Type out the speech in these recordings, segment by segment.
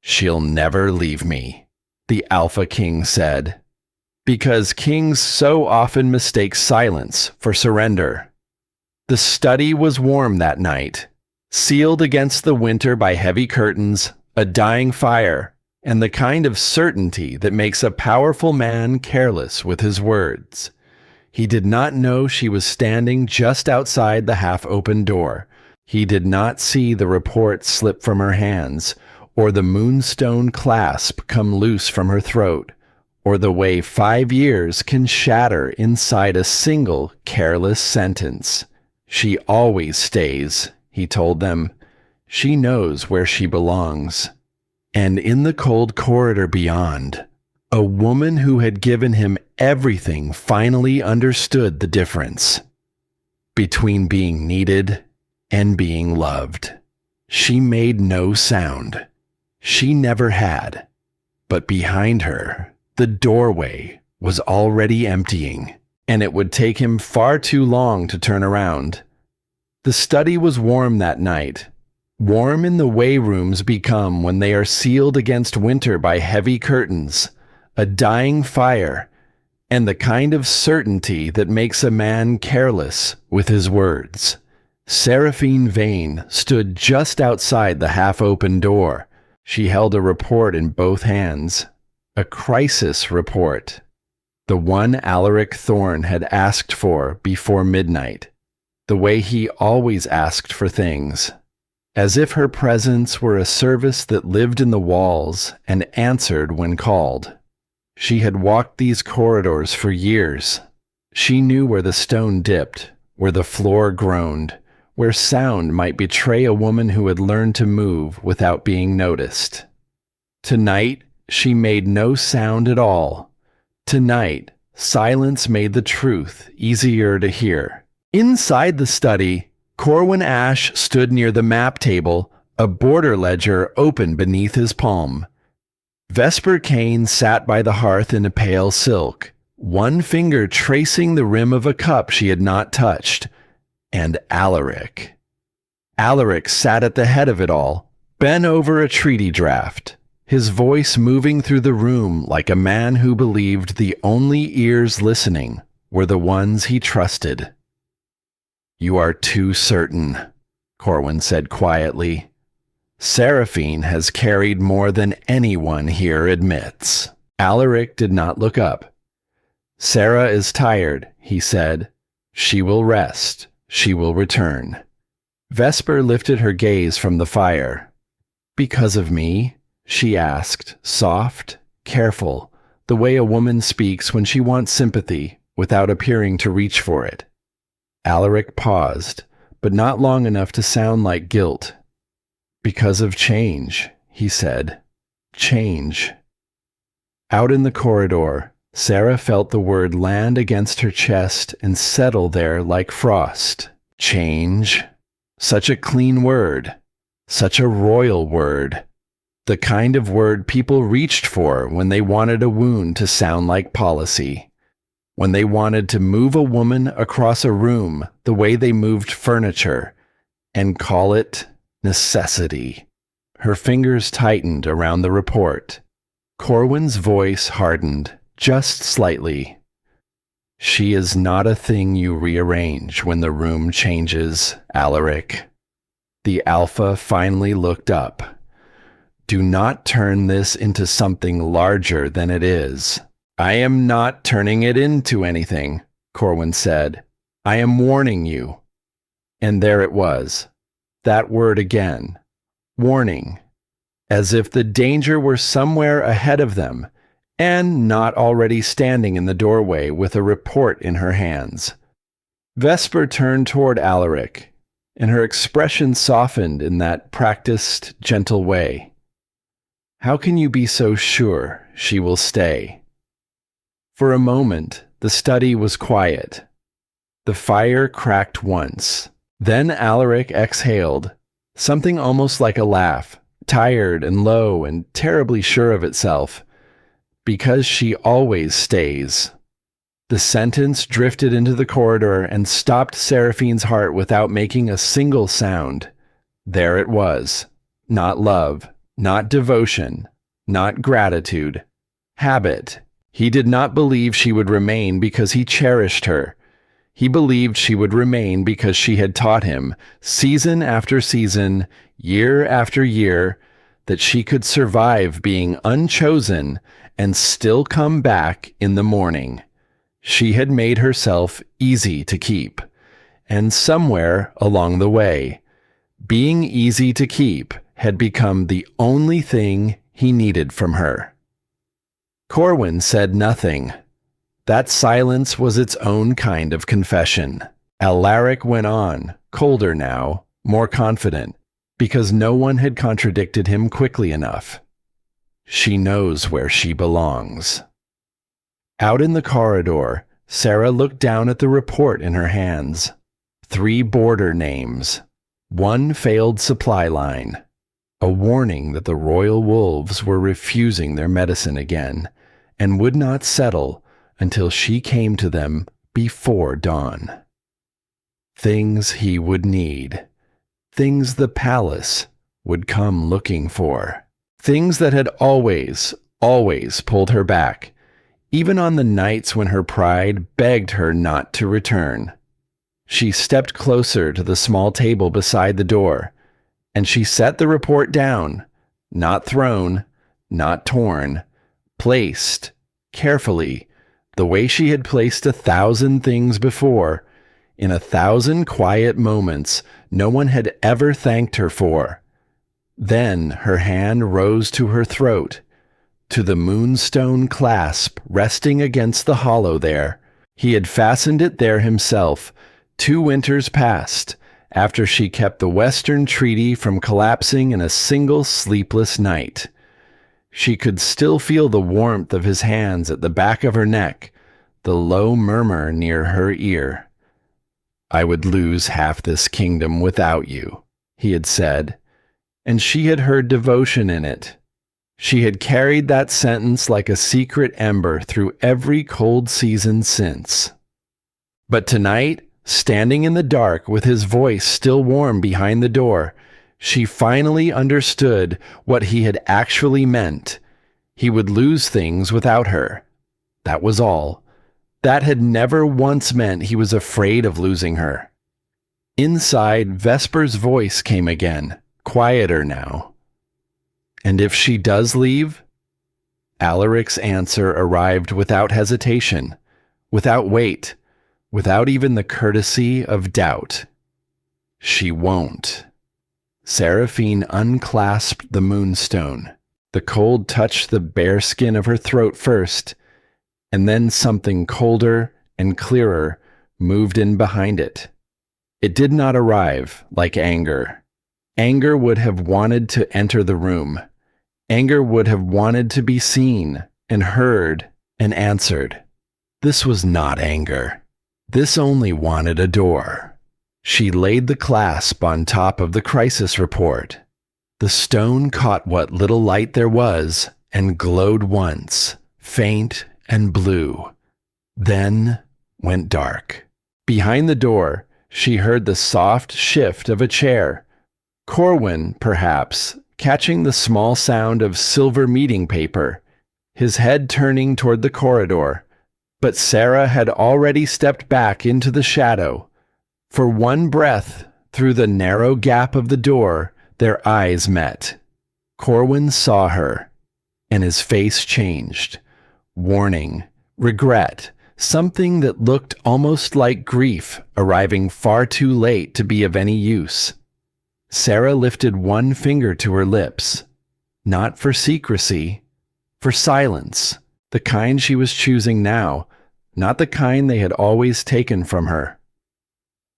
"She'll never leave me," the Alpha King said, because kings so often mistake silence for surrender. The study was warm that night, sealed against the winter by heavy curtains, a dying fire, and the kind of certainty that makes a powerful man careless with his words. He did not know she was standing just outside the half-open door. He did not see the report slip from her hands, or the moonstone clasp come loose from her throat, or the way 5 years can shatter inside a single careless sentence. "She always stays," he told them. "She knows where she belongs." And in the cold corridor beyond, a woman who had given him everything finally understood the difference between being needed and being loved. She made no sound. She never had. But behind her, the doorway was already emptying, and it would take him far too long to turn around. The study was warm that night, warm in the way rooms become when they are sealed against winter by heavy curtains, a dying fire, and the kind of certainty that makes a man careless with his words. Seraphine Vane stood just outside the half-open door. She held a report in both hands, a crisis report, the one Alaric Thorne had asked for before midnight, the way he always asked for things, as if her presence were a service that lived in the walls and answered when called. She had walked these corridors for years. She knew where the stone dipped, where the floor groaned, where sound might betray a woman who had learned to move without being noticed. Tonight, she made no sound at all. Tonight, silence made the truth easier to hear. Inside the study, Corwin Ash stood near the map table, a border ledger open beneath his palm. Vesper Kane sat by the hearth in a pale silk, one finger tracing the rim of a cup she had not touched. And Alaric. Alaric sat at the head of it all, bent over a treaty draft, his voice moving through the room like a man who believed the only ears listening were the ones he trusted. "You are too certain," Corwin said quietly. "Seraphine has carried more than anyone here admits." Alaric did not look up. "Sarah is tired," he said. "She will rest. She will return." Vesper lifted her gaze from the fire. "Because of me?" she asked, soft, careful, the way a woman speaks when she wants sympathy without appearing to reach for it. Alaric paused, but not long enough to sound like guilt. "Because of change," he said. "Change." Out in the corridor, Sarah felt the word land against her chest and settle there like frost. Change. Such a clean word. Such a royal word. The kind of word people reached for when they wanted a wound to sound like policy. When they wanted to move a woman across a room the way they moved furniture and call it necessity. Her fingers tightened around the report. Corwin's voice hardened, just slightly. "She is not a thing you rearrange when the room changes, Alaric." The Alpha finally looked up. "Do not turn this into something larger than it is." "I am not turning it into anything," Corwin said. "I am warning you." And there it was. That word again. Warning. As if the danger were somewhere ahead of them, and not already standing in the doorway with a report in her hands. Vesper turned toward Alaric, and her expression softened in that practiced, gentle way. "How can you be so sure she will stay?" For a moment, the study was quiet. The fire cracked once. Then Alaric exhaled, something almost like a laugh, tired and low and terribly sure of itself. "Because she always stays." The sentence drifted into the corridor and stopped Seraphine's heart without making a single sound. There it was. Not love, Not devotion, not gratitude. Habit. He did not believe she would remain because he cherished her. He believed she would remain because she had taught him, season after season, year after year, that she could survive being unchosen and still come back in the morning. She had made herself easy to keep. And somewhere along the way, being easy to keep had become the only thing he needed from her. Corwin said nothing. That silence was its own kind of confession. Alaric went on, colder now, more confident, because no one had contradicted him quickly enough. She knows where she belongs. Out in the corridor, Sarah looked down at the report in her hands. 3 border names. 1 failed supply line. A warning that the royal wolves were refusing their medicine again, and would not settle until she came to them before dawn. Things he would need. Things the palace would come looking for. Things that had always pulled her back, even on the nights when her pride begged her not to return. She stepped closer to the small table beside the door, and she set the report down, not thrown, not torn, placed, carefully, the way she had placed 1,000 things before, in 1,000 quiet moments no one had ever thanked her for. Then her hand rose to her throat, to the moonstone clasp resting against the hollow there. He had fastened it there himself, 2 winters past, after she kept the Western Treaty from collapsing in a single sleepless night. She could still feel the warmth of his hands at the back of her neck, the low murmur near her ear. "I would lose half this kingdom without you," he had said, and she had heard devotion in it. She had carried that sentence like a secret ember through every cold season since. But tonight, standing in the dark with his voice still warm behind the door, she finally understood what he had actually meant. He would lose things without her. That was all. That had never once meant he was afraid of losing her. Inside, Vesper's voice came again, quieter now. "And if she does leave?" Alaric's answer arrived without hesitation, without wait, without even the courtesy of doubt. "She won't." Seraphine unclasped the moonstone. The cold touched the bare skin of her throat first, and then something colder and clearer moved in behind it. It did not arrive like anger. Anger would have wanted to enter the room. Anger would have wanted to be seen and heard and answered. This was not anger. This only wanted a door. She laid the clasp on top of the crisis report. The stone caught what little light there was and glowed once, faint and blue. Then went dark. Behind the door, she heard the soft shift of a chair. Corwin, perhaps, catching the small sound of silver meeting paper, his head turning toward the corridor. But Sarah had already stepped back into the shadow. For one breath, through the narrow gap of the door, their eyes met. Corwin saw her, and his face changed. Warning, regret, something that looked almost like grief arriving far too late to be of any use. Sarah lifted one finger to her lips, not for secrecy, for silence, the kind she was choosing now, not the kind they had always taken from her.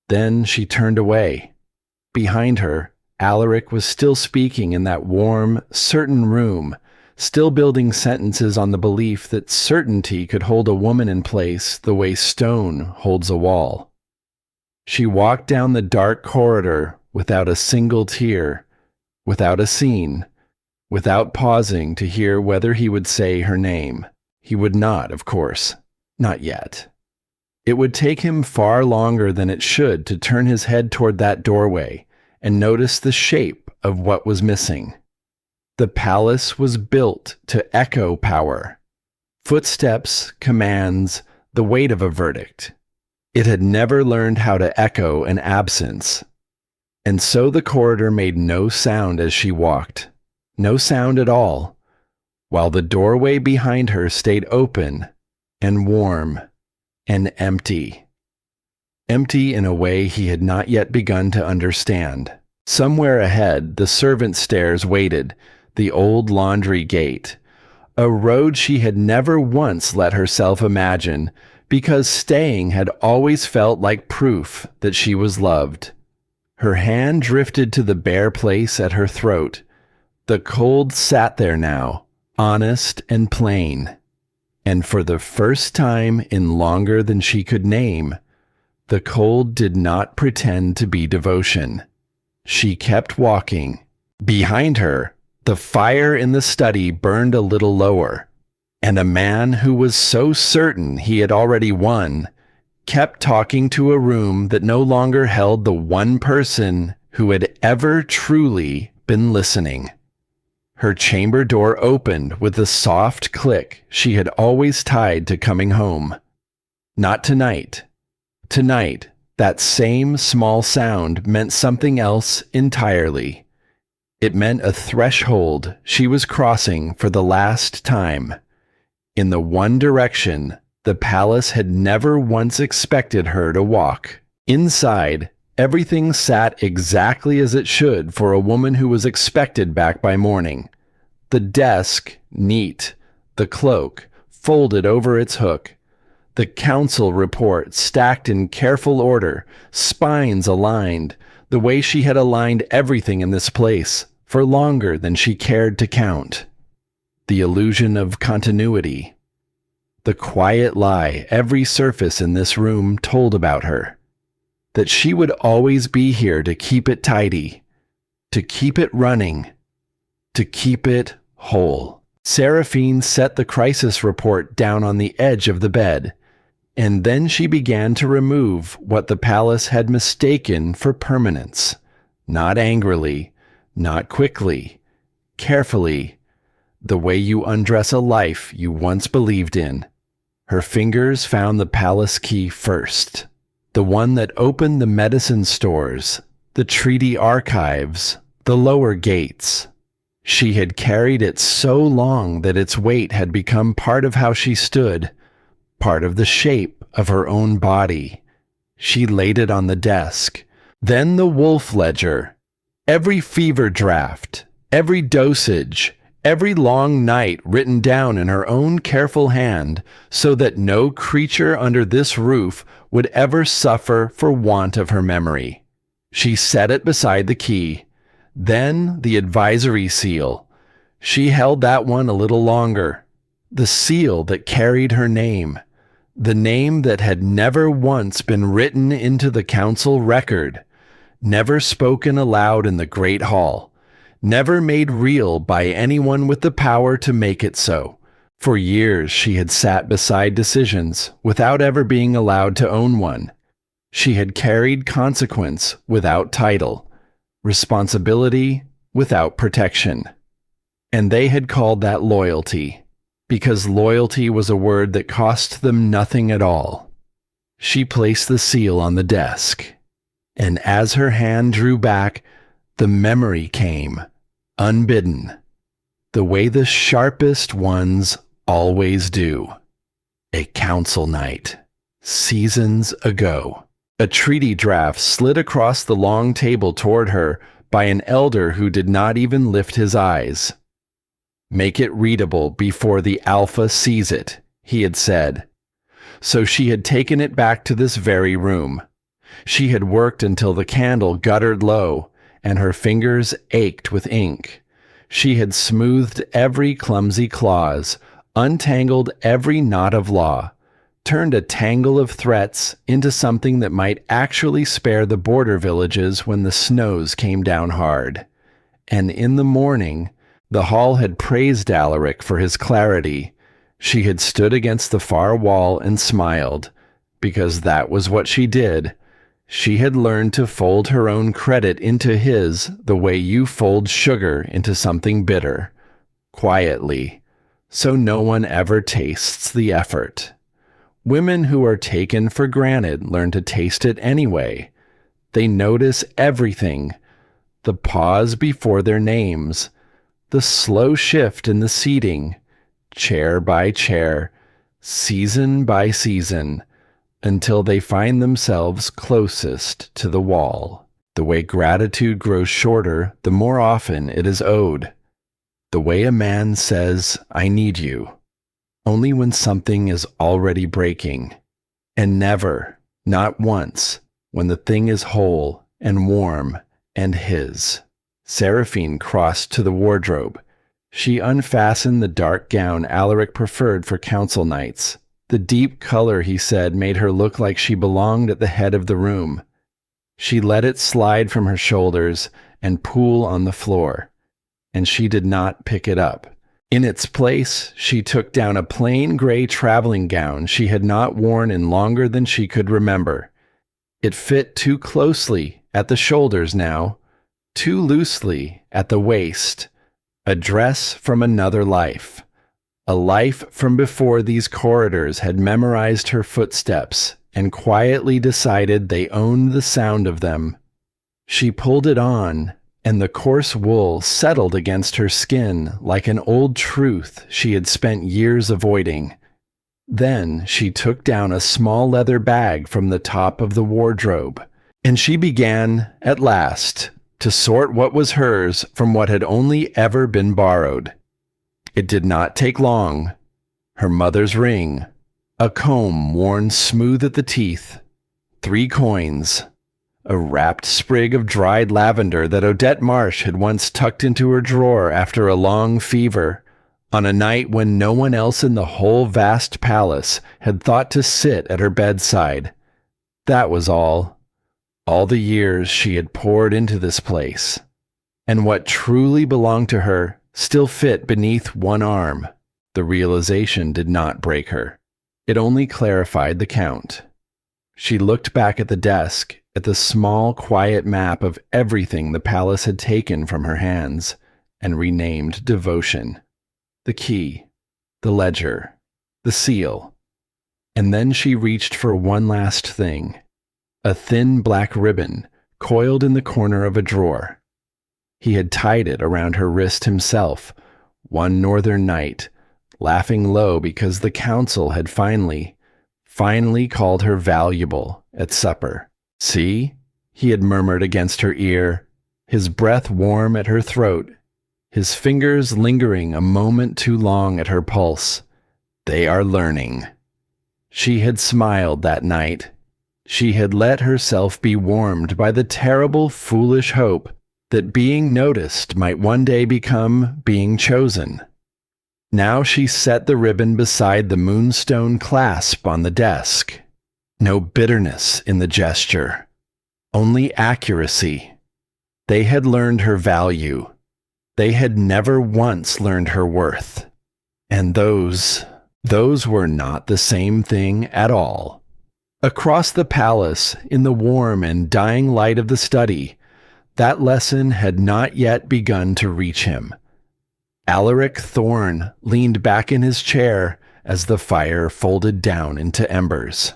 Then she turned away. Behind her, Alaric was still speaking in that warm, certain room, still building sentences on the belief that certainty could hold a woman in place the way stone holds a wall. She walked down the dark corridor without a single tear, without a scene, without pausing to hear whether he would say her name. He would not, of course, not yet. It would take him far longer than it should to turn his head toward that doorway and notice the shape of what was missing. The palace was built to echo power. Footsteps, commands, the weight of a verdict. It had never learned how to echo an absence. And so the corridor made no sound as she walked. No sound at all, while the doorway behind her stayed open and warm and empty. Empty in a way he had not yet begun to understand. Somewhere ahead, the servant stairs waited, the old laundry gate, a road she had never once let herself imagine, because staying had always felt like proof that she was loved. Her hand drifted to the bare place at her throat. The cold sat there now, honest and plain. And for the first time in longer than she could name, the cold did not pretend to be devotion. She kept walking. Behind her, the fire in the study burned a little lower, and a man who was so certain he had already won kept talking to a room that no longer held the one person who had ever truly been listening. Her chamber door opened with the soft click she had always tied to coming home. Not tonight. Tonight, that same small sound meant something else entirely. It meant a threshold she was crossing for the last time, in the one direction the palace had never once expected her to walk. Inside, everything sat exactly as it should for a woman who was expected back by morning. The desk, neat, the cloak, folded over its hook, the council report stacked in careful order, spines aligned, the way she had aligned everything in this place, for longer than she cared to count. The illusion of continuity. The quiet lie every surface in this room told about her. That she would always be here to keep it tidy, to keep it running, to keep it whole. Seraphine set the crisis report down on the edge of the bed, and then she began to remove what the palace had mistaken for permanence, not angrily, not quickly, carefully, the way you undress a life you once believed in. Her fingers found the palace key first, the one that opened the medicine stores, the treaty archives, the lower gates. She had carried it so long that its weight had become part of how she stood, part of the shape of her own body. She laid it on the desk. Then the wolf ledger. Every fever draft, every dosage, every long night written down in her own careful hand, so that no creature under this roof would ever suffer for want of her memory. She set it beside the key. Then the advisory seal. She held that one a little longer. The seal that carried her name. The name that had never once been written into the council record, never spoken aloud in the great hall, never made real by anyone with the power to make it so. For years she had sat beside decisions without ever being allowed to own one. She had carried consequence without title, responsibility without protection. And they had called that loyalty, because loyalty was a word that cost them nothing at all. She placed the seal on the desk, and as her hand drew back, the memory came, unbidden, the way the sharpest ones always do. A council night, seasons ago. A treaty draft slid across the long table toward her by an elder who did not even lift his eyes. "Make it readable before the Alpha sees it," he had said. So she had taken it back to this very room. She had worked until the candle guttered low, and her fingers ached with ink. She had smoothed every clumsy clause, untangled every knot of law, turned a tangle of threats into something that might actually spare the border villages when the snows came down hard. And in the morning, the hall had praised Alaric for his clarity. She had stood against the far wall and smiled, because that was what she did, She had learned to fold her own credit into his the way you fold sugar into something bitter, quietly, so no one ever tastes the effort. Women who are taken for granted learn to taste it anyway. They notice everything, the pause before their names, the slow shift in the seating, chair by chair, season by season, until they find themselves closest to the wall. The way gratitude grows shorter, the more often it is owed. The way a man says, "I need you," only when something is already breaking, and never, not once, when the thing is whole and warm and his. Seraphine crossed to the wardrobe. She unfastened the dark gown Alaric preferred for council nights. The deep color, he said, made her look like she belonged at the head of the room. She let it slide from her shoulders and pool on the floor, and she did not pick it up. In its place, she took down a plain gray traveling gown she had not worn in longer than she could remember. It fit too closely at the shoulders now, too loosely at the waist. A dress from another life. A life from before these corridors had memorized her footsteps and quietly decided they owned the sound of them. She pulled it on, and the coarse wool settled against her skin like an old truth she had spent years avoiding. Then she took down a small leather bag from the top of the wardrobe, and she began, at last, to sort what was hers from what had only ever been borrowed. It did not take long. Her mother's ring, a comb worn smooth at the teeth, 3 coins, a wrapped sprig of dried lavender that Odette Marsh had once tucked into her drawer after a long fever, on a night when no one else in the whole vast palace had thought to sit at her bedside. That was all. All the years she had poured into this place. And what truly belonged to her still fit beneath one arm. The realization did not break her. It only clarified the count. She looked back at the desk, at the small, quiet map of everything the palace had taken from her hands, and renamed devotion. The key, the ledger, the seal. And then she reached for one last thing. A thin black ribbon, coiled in the corner of a drawer. He had tied it around her wrist himself, one northern night, laughing low because the council had finally called her valuable at supper. "See?" he had murmured against her ear, his breath warm at her throat, his fingers lingering a moment too long at her pulse. "They are learning." She had smiled that night. She had let herself be warmed by the terrible, foolish hope that being noticed might one day become being chosen. Now she set the ribbon beside the moonstone clasp on the desk. No bitterness in the gesture, only accuracy. They had learned her value. They had never once learned her worth. And those were not the same thing at all. Across the palace, in the warm and dying light of the study, that lesson had not yet begun to reach him. Alaric Thorne leaned back in his chair as the fire folded down into embers.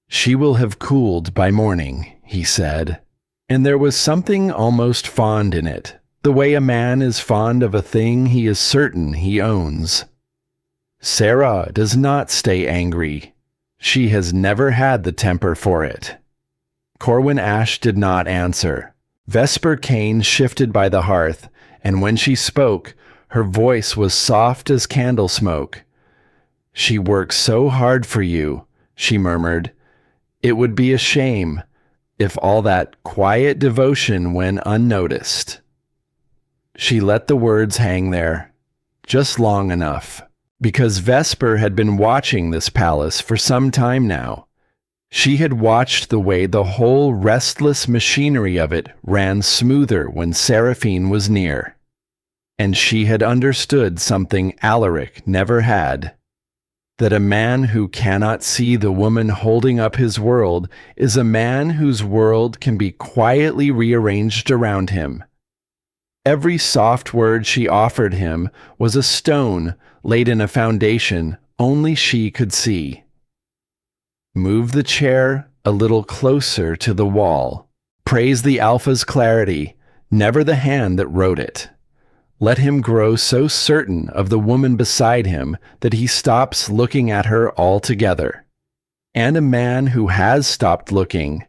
"She will have cooled by morning," he said, and there was something almost fond in it, the way a man is fond of a thing he is certain he owns. Sarah does not stay angry. She has never had the temper for it. Corwin Ash did not answer. Vesper Kane shifted by the hearth, and when she spoke, her voice was soft as candle smoke. "She works so hard for you," she murmured. "It would be a shame if all that quiet devotion went unnoticed." She let the words hang there, just long enough, because Vesper had been watching this palace for some time now. She had watched the way the whole restless machinery of it ran smoother when Seraphine was near. And she had understood something Alaric never had. that a man who cannot see the woman holding up his world is a man whose world can be quietly rearranged around him. Every soft word she offered him was a stone laid in a foundation only she could see. Move the chair a little closer to the wall. Praise the alpha's clarity, never the hand that wrote it. Let him grow so certain of the woman beside him that he stops looking at her altogether. And a man who has stopped looking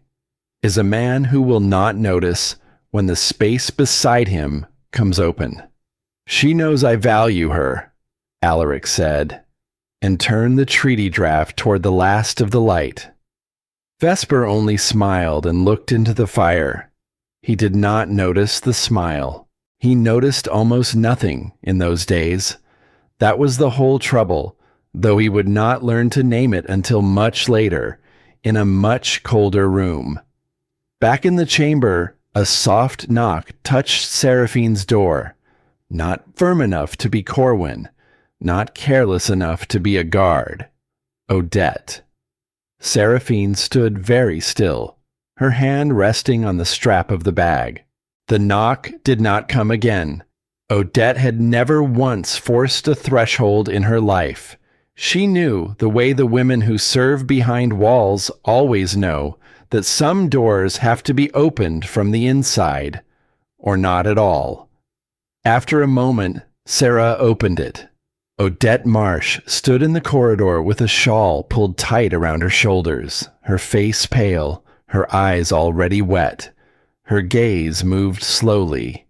is a man who will not notice when the space beside him comes open. She knows I value her, Alaric said, and turned the treaty draft toward the last of the light. Vesper only smiled and looked into the fire. He did not notice the smile. He noticed almost nothing in those days. That was the whole trouble, though he would not learn to name it until much later, in a much colder room. Back in the chamber, a soft knock touched Seraphine's door. Not firm enough to be Corwin, not careless enough to be a guard. Odette. Seraphine stood very still, her hand resting on the strap of the bag. The knock did not come again. Odette had never once forced a threshold in her life. She knew, the way the women who serve behind walls always know, that some doors have to be opened from the inside, or not at all. After a moment, Sarah opened it. Odette Marsh stood in the corridor with a shawl pulled tight around her shoulders, her face pale, her eyes already wet. Her gaze moved slowly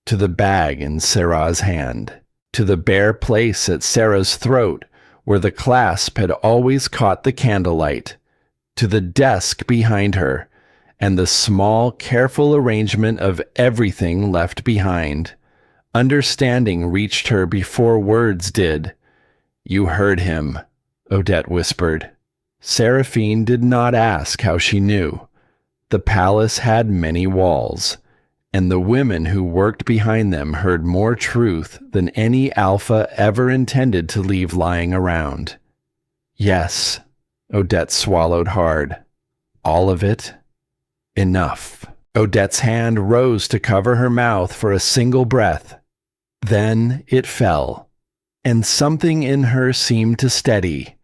to the bag in Sarah's hand, to the bare place at Sarah's throat where the clasp had always caught the candlelight, to the desk behind her, and the small, careful arrangement of everything left behind. Understanding reached her before words did. "You heard him," Odette whispered. Seraphine did not ask how she knew. The palace had many walls, and the women who worked behind them heard more truth than any alpha ever intended to leave lying around. Yes, Odette swallowed hard. All of it? Enough. Odette's hand rose to cover her mouth for a single breath. Then it fell, and something in her seemed to steady,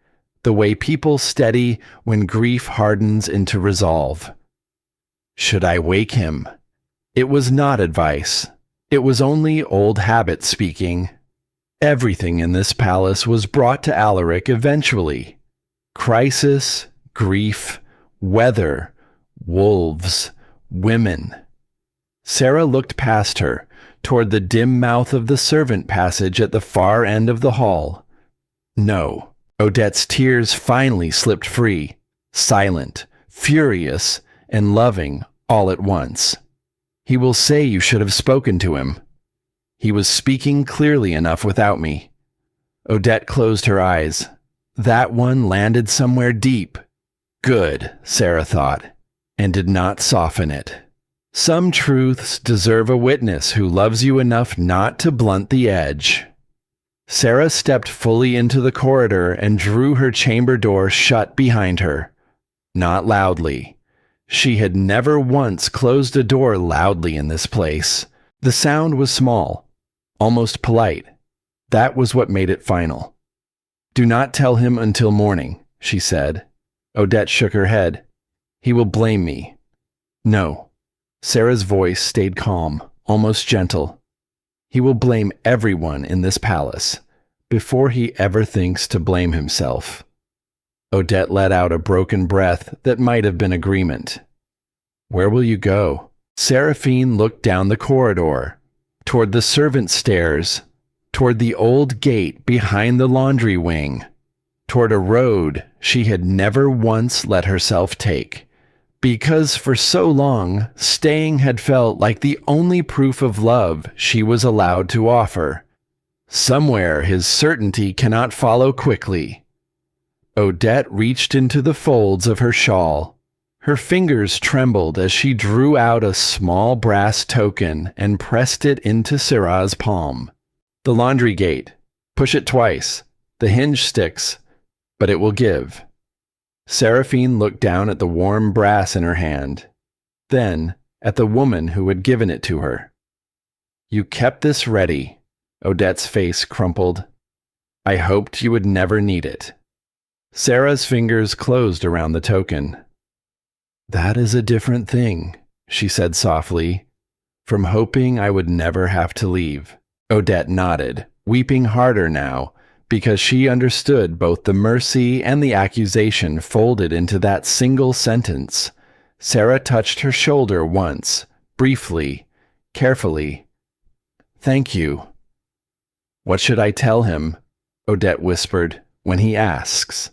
the way people steady when grief hardens into resolve. Should I wake him? It was not advice. It was only old habit speaking. Everything in this palace was brought to Alaric eventually. Crisis, grief, weather, wolves, women. Sarah looked past her, toward the dim mouth of the servant passage at the far end of the hall. No, Odette's tears finally slipped free, silent, furious, and loving all at once. He will say you should have spoken to him. He was speaking clearly enough without me. Odette closed her eyes. That one landed somewhere deep. Good, Sarah thought, and did not soften it. Some truths deserve a witness who loves you enough not to blunt the edge. Sarah stepped fully into the corridor and drew her chamber door shut behind her. Not loudly. She had never once closed a door loudly in this place. The sound was small, almost polite. That was what made it final. "Do not tell him until morning," she said. Odette shook her head. "He will blame me." "No." Sarah's voice stayed calm, almost gentle. "He will blame everyone in this palace, before he ever thinks to blame himself." Odette let out a broken breath that might have been agreement. "Where will you go?" Seraphine looked down the corridor, toward the servant stairs, toward the old gate behind the laundry wing, toward a road she had never once let herself take, because for so long staying had felt like the only proof of love she was allowed to offer. Somewhere his certainty cannot follow quickly. Odette reached into the folds of her shawl. Her fingers trembled as she drew out a small brass token and pressed it into Sarah's palm. "The laundry gate. Push it twice. The hinge sticks. but it will give." Seraphine looked down at the warm brass in her hand, then at the woman who had given it to her. "You kept this ready." Odette's face crumpled. "I hoped you would never need it." Sarah's fingers closed around the token. "That is a different thing," she said softly, "from hoping I would never have to leave." Odette nodded, weeping harder now, because she understood both the mercy and the accusation folded into that single sentence. Sarah touched her shoulder once, briefly, carefully. "Thank you." "What should I tell him?" Odette whispered, "when he asks?"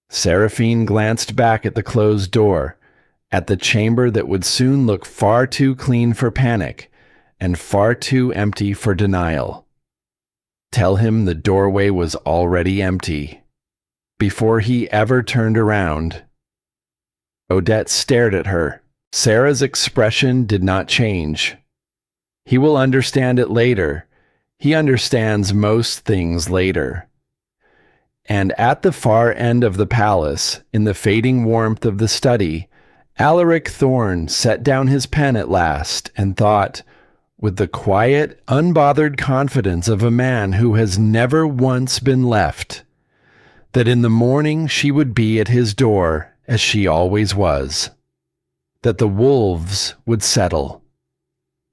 Seraphine glanced back at the closed door, at the chamber that would soon look far too clean for panic and far too empty for denial. Tell him the doorway was already empty. Before he ever turned around. Odette stared at her. Sarah's expression did not change. "He will understand it later. He understands most things later." And at the far end of the palace, in the fading warmth of the study, Alaric Thorne set down his pen at last and thought, with the quiet, unbothered confidence of a man who has never once been left, that in the morning she would be at his door as she always was, that the wolves would settle,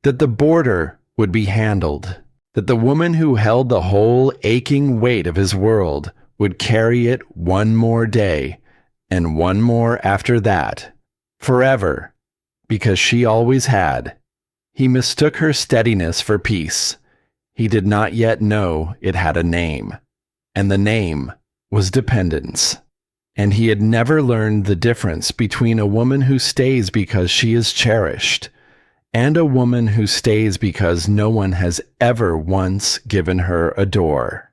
that the border would be handled, that the woman who held the whole aching weight of his world would carry it one more day, and one more after that, forever, because she always had. He mistook her steadiness for peace. He did not yet know it had a name, and the name was dependence. And he had never learned the difference between a woman who stays because she is cherished, and a woman who stays because no one has ever once given her a door.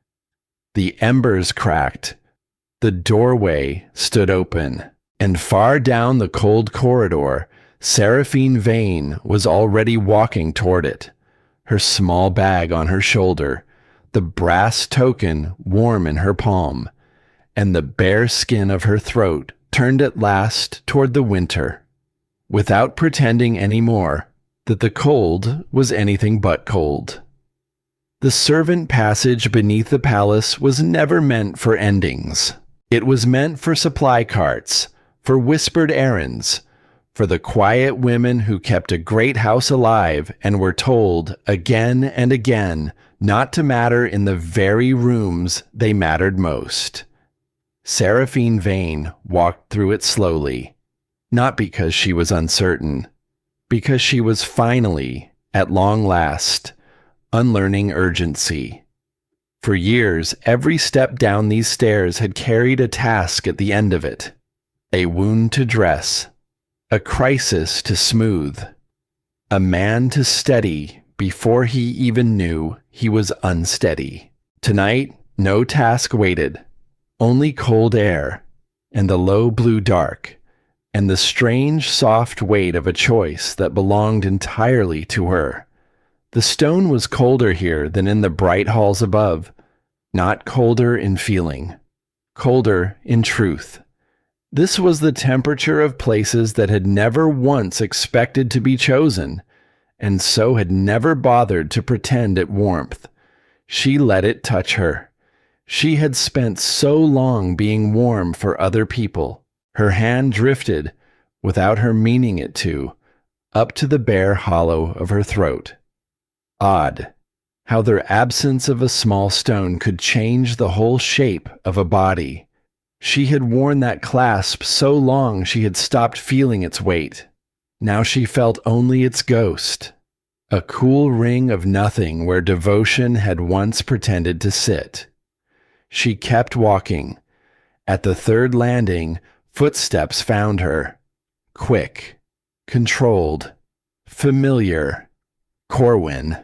The embers cracked. The doorway stood open, and far down the cold corridor, Seraphine Vane was already walking toward it, her small bag on her shoulder, the brass token warm in her palm, and the bare skin of her throat turned at last toward the winter, without pretending any more that the cold was anything but cold. The servant passage beneath the palace was never meant for endings. It was meant for supply carts, for whispered errands, for the quiet women who kept a great house alive and were told again and again not to matter in the very rooms they mattered most. Seraphine Vane walked through it slowly, not because she was uncertain, because she was finally, at long last, unlearning urgency. For years, every step down these stairs had carried a task at the end of it, a wound to dress, a crisis to smooth, a man to steady before he even knew he was unsteady. Tonight, no task waited, only cold air, and the low blue dark, and the strange soft weight of a choice that belonged entirely to her. The stone was colder here than in the bright halls above, not colder in feeling, colder in truth. This was the temperature of places that had never once expected to be chosen, and so had never bothered to pretend at warmth. She let it touch her. She had spent so long being warm for other people. Her hand drifted, without her meaning it to, up to the bare hollow of her throat. Odd, how their absence of a small stone could change the whole shape of a body. She had worn that clasp so long she had stopped feeling its weight. Now she felt only its ghost, a cool ring of nothing where devotion had once pretended to sit. She kept walking. At the third landing, footsteps found her. Quick, controlled, familiar. Corwin.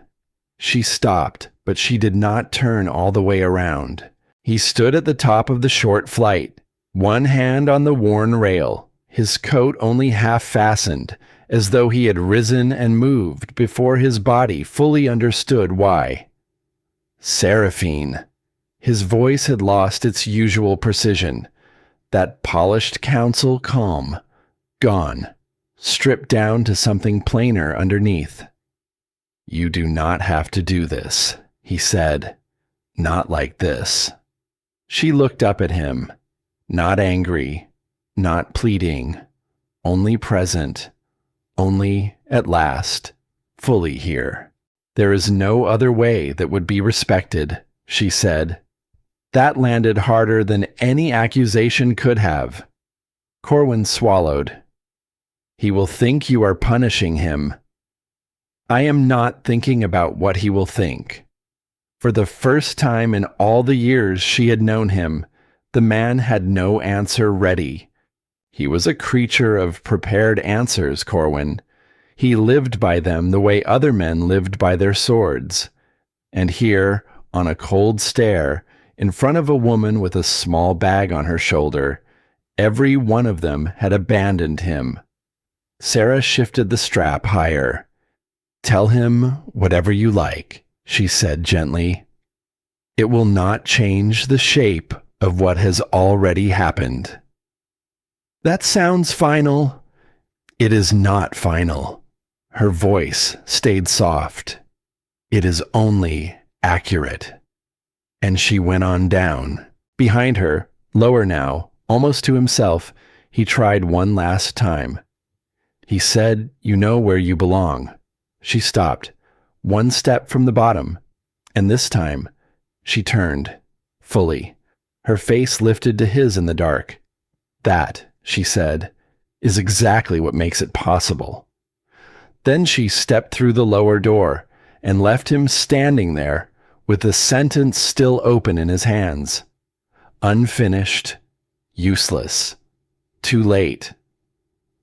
She stopped, but she did not turn all the way around. He stood at the top of the short flight, one hand on the worn rail, his coat only half fastened, as though he had risen and moved before his body fully understood why. Seraphine. His voice had lost its usual precision, that polished counsel calm, gone, stripped down to something plainer underneath. "You do not have to do this," he said. "Not like this." She looked up at him, not angry, not pleading, only present, only, at last, fully here. "There is no other way that would be respected," she said. That landed harder than any accusation could have. Corwin swallowed. "He will think you are punishing him." "I am not thinking about what he will think." For the first time in all the years she had known him, the man had no answer ready. He was a creature of prepared answers, Corwin. He lived by them the way other men lived by their swords. And here, on a cold stair, in front of a woman with a small bag on her shoulder, every one of them had abandoned him. Sarah shifted the strap higher. "Tell him whatever you like," she said gently. "It will not change the shape of what has already happened." "That sounds final." "It is not final." Her voice stayed soft. "It is only accurate." And she went on down. Behind her, lower now, almost to himself, he tried one last time. He said, "You know where you belong." She stopped, one step from the bottom, and this time, she turned, fully, her face lifted to his in the dark. "That," she said, "is exactly what makes it possible." Then she stepped through the lower door and left him standing there with the sentence still open in his hands. Unfinished, useless, too late.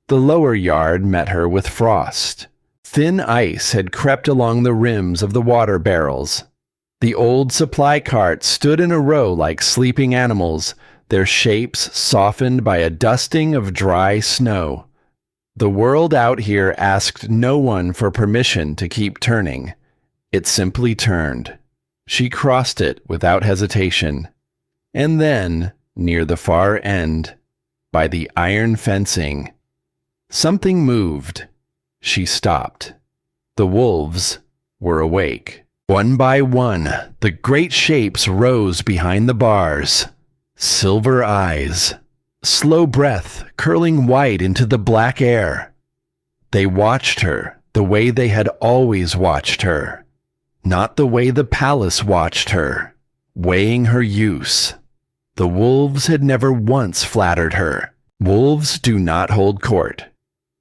The lower yard met her with frost. Thin ice had crept along the rims of the water barrels. The old supply carts stood in a row like sleeping animals, their shapes softened by a dusting of dry snow. The world out here asked no one for permission to keep turning. It simply turned. She crossed it without hesitation. And then, near the far end, by the iron fencing, something moved. She stopped. The wolves were awake. One by one, the great shapes rose behind the bars. Silver eyes, slow breath curling white into the black air. They watched her the way they had always watched her, not the way the palace watched her, weighing her use. The wolves had never once flattered her. Wolves do not hold court.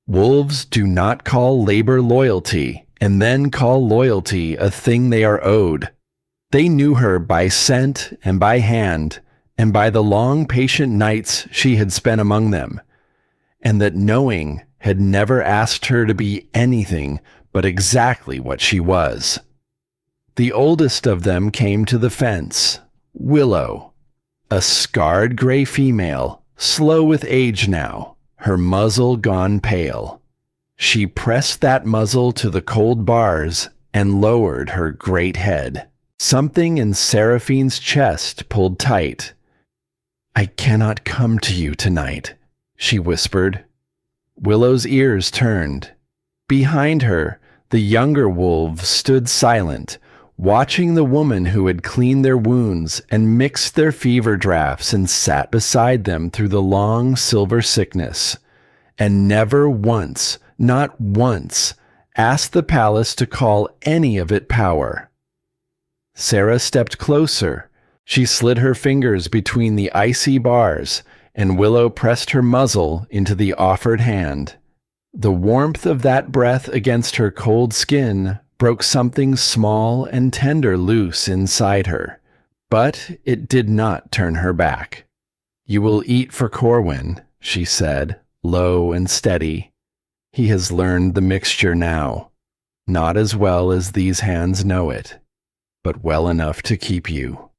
Wolves do not call labor loyalty and then call loyalty a thing they are owed. They knew her by scent and by hand, and by the long patient nights she had spent among them, and that knowing had never asked her to be anything but exactly what she was. The oldest of them came to the fence, Willow, a scarred gray female, slow with age now, her muzzle gone pale. She pressed that muzzle to the cold bars and lowered her great head. Something in Seraphine's chest pulled tight. "I cannot come to you tonight," she whispered. Willow's ears turned. Behind her, the younger wolves stood silent, watching the woman who had cleaned their wounds and mixed their fever draughts and sat beside them through the long silver sickness, and never once, not once, asked the palace to call any of it power. Sarah stepped closer. She slid her fingers between the icy bars, and Willow pressed her muzzle into the offered hand. The warmth of that breath against her cold skin broke something small and tender loose inside her, but it did not turn her back. "You will eat for Corwin," she said, low and steady. "He has learned the mixture now, not as well as these hands know it, but well enough to keep you."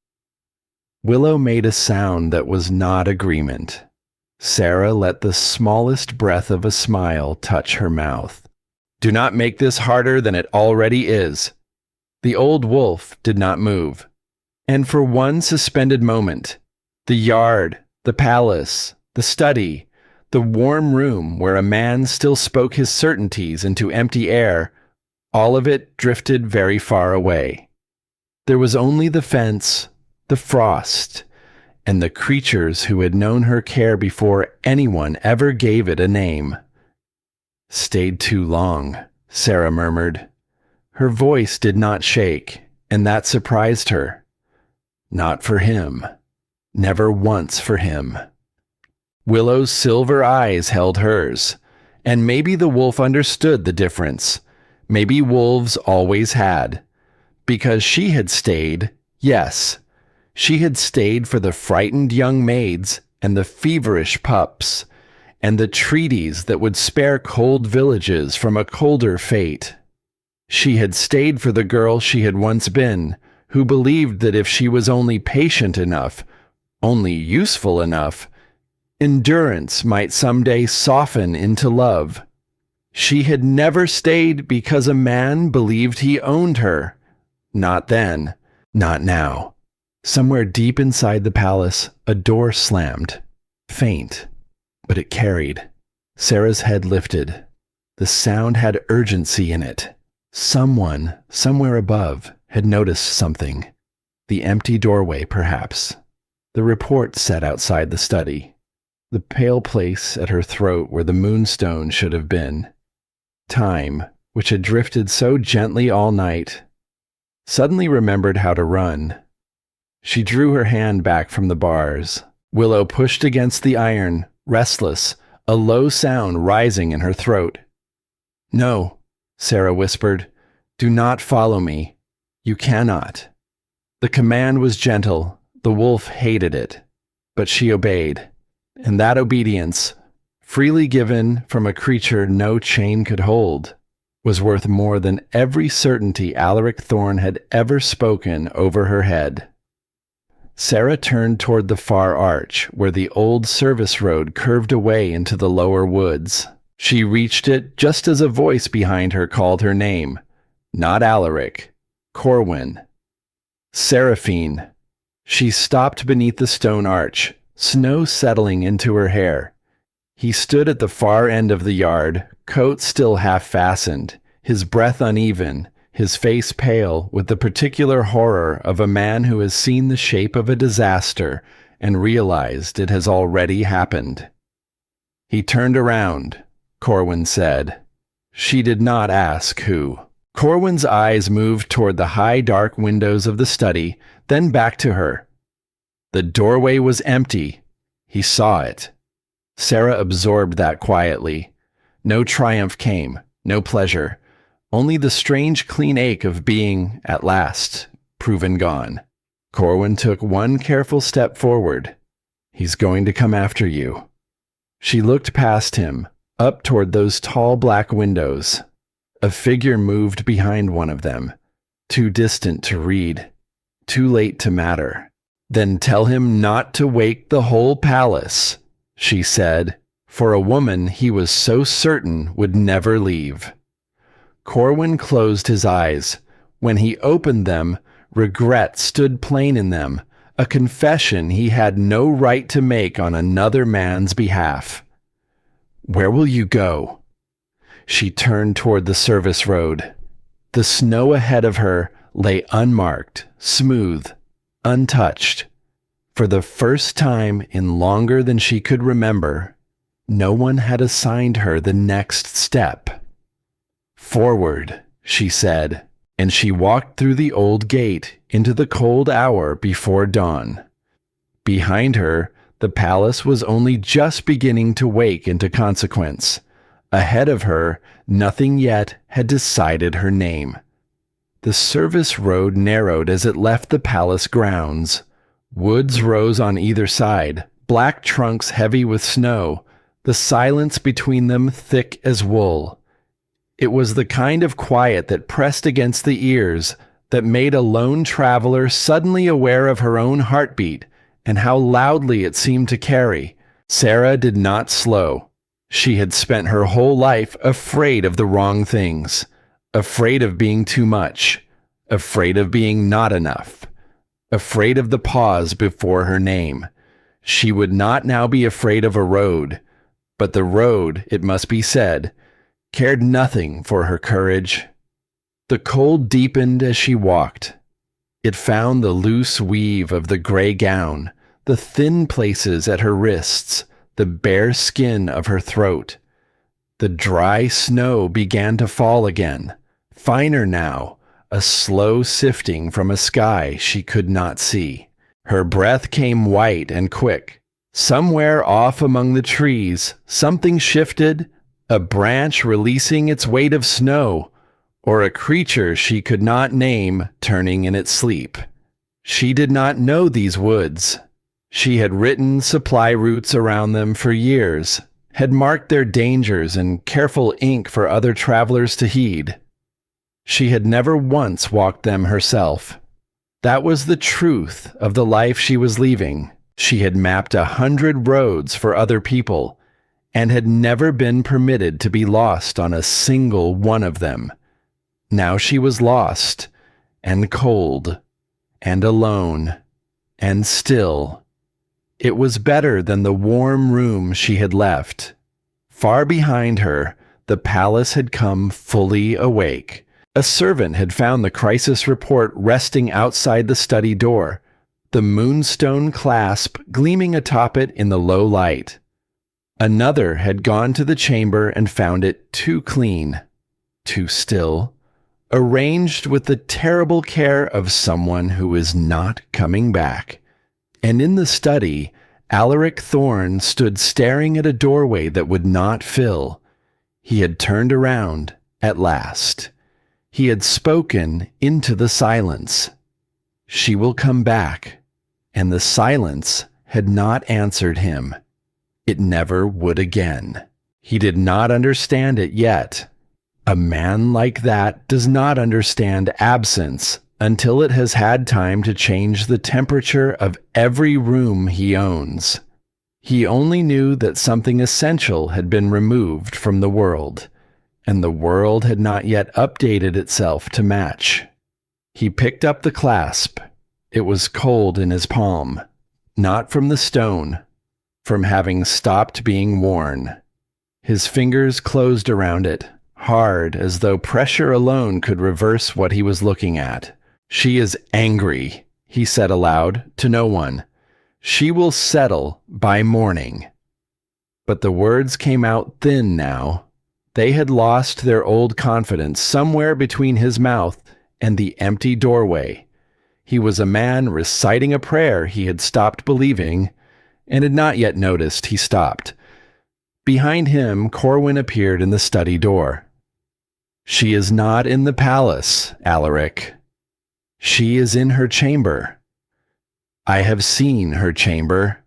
Willow made a sound that was not agreement. Sarah let the smallest breath of a smile touch her mouth. "Do not make this harder than it already is." The old wolf did not move. And for one suspended moment, the yard, the palace, the study, the warm room where a man still spoke his certainties into empty air, all of it drifted very far away. There was only the fence, the frost, and the creatures who had known her care before anyone ever gave it a name. "Stayed too long," Sarah murmured. Her voice did not shake, and that surprised her. Not for him. Never once for him. Willow's silver eyes held hers, and maybe the wolf understood the difference. Maybe wolves always had. Because she had stayed, yes. She had stayed for the frightened young maids and the feverish pups, and the treaties that would spare cold villages from a colder fate. She had stayed for the girl she had once been, who believed that if she was only patient enough, only useful enough, endurance might someday soften into love. She had never stayed because a man believed he owned her. Not then, not now. Somewhere deep inside the palace, a door slammed. Faint, but it carried. Sarah's head lifted. The sound had urgency in it. Someone, somewhere above, had noticed something. The empty doorway, perhaps. The report set outside the study. The pale place at her throat where the moonstone should have been. Time, which had drifted so gently all night, suddenly remembered how to run. She drew her hand back from the bars. Willow pushed against the iron, restless, a low sound rising in her throat. "No," Sarah whispered. "Do not follow me. You cannot." The command was gentle. The wolf hated it. But she obeyed. And that obedience, freely given from a creature no chain could hold, was worth more than every certainty Alaric Thorne had ever spoken over her head. Sarah turned toward the far arch, where the old service road curved away into the lower woods. She reached it just as a voice behind her called her name. Not Alaric. Corwin. Seraphine. She stopped beneath the stone arch, snow settling into her hair. He stood at the far end of the yard, coat still half fastened, his breath uneven, his face pale with the particular horror of a man who has seen the shape of a disaster and realized it has already happened. He turned around, Corwin said. She did not ask who. Corwin's eyes moved toward the high dark windows of the study, then back to her. The doorway was empty. He saw it. Sarah absorbed that quietly. No triumph came, no pleasure, only the strange clean ache of being, at last, proven gone. Corwin took one careful step forward. "He's going to come after you." She looked past him, up toward those tall black windows. A figure moved behind one of them, too distant to read, too late to matter. "Then tell him not to wake the whole palace," she said, for a woman he was so certain would never leave. Corwin closed his eyes. When he opened them, regret stood plain in them, a confession he had no right to make on another man's behalf. "Where will you go?" She turned toward the service road. The snow ahead of her lay unmarked, smooth, untouched. For the first time in longer than she could remember, no one had assigned her the next step. "Forward," she said, and she walked through the old gate into the cold hour before dawn. Behind her, the palace was only just beginning to wake into consequence. Ahead of her, nothing yet had decided her name. The service road narrowed as it left the palace grounds. Woods rose on either side, black trunks heavy with snow, the silence between them thick as wool. It was the kind of quiet that pressed against the ears, that made a lone traveler suddenly aware of her own heartbeat and how loudly it seemed to carry. Sarah did not slow. She had spent her whole life afraid of the wrong things, afraid of being too much, afraid of being not enough, afraid of the pause before her name. She would not now be afraid of a road, but the road, it must be said, cared nothing for her courage. The cold deepened as she walked. It found the loose weave of the gray gown, the thin places at her wrists, the bare skin of her throat. The dry snow began to fall again, finer now, a slow sifting from a sky she could not see. Her breath came white and quick. Somewhere off among the trees, something shifted, a branch releasing its weight of snow, or a creature she could not name turning in its sleep. She did not know these woods. She had written supply routes around them for years, had marked their dangers in careful ink for other travelers to heed. She had never once walked them herself. That was the truth of the life she was leaving. She had mapped 100 roads for other people, and had never been permitted to be lost on a single one of them. Now she was lost, and cold, and alone, and still. It was better than the warm room she had left. Far behind her, the palace had come fully awake. A servant had found the crisis report resting outside the study door, the moonstone clasp gleaming atop it in the low light. Another had gone to the chamber and found it too clean, too still, arranged with the terrible care of someone who is not coming back. And in the study, Alaric Thorne stood staring at a doorway that would not fill. He had turned around at last. He had spoken into the silence. She will come back. And the silence had not answered him. It never would again. He did not understand it yet. A man like that does not understand absence until it has had time to change the temperature of every room he owns. He only knew that something essential had been removed from the world, and the world had not yet updated itself to match. He picked up the clasp. It was cold in his palm, not from the stone, from having stopped being worn. His fingers closed around it, hard as though pressure alone could reverse what he was looking at. "She is angry," he said aloud to no one. "She will settle by morning." But the words came out thin now. They had lost their old confidence somewhere between his mouth and the empty doorway. He was a man reciting a prayer he had stopped believing, and had not yet noticed he stopped. Behind him, Corwin appeared in the study door. "She is not in the palace, Alaric. She is in her chamber. I have seen her chamber."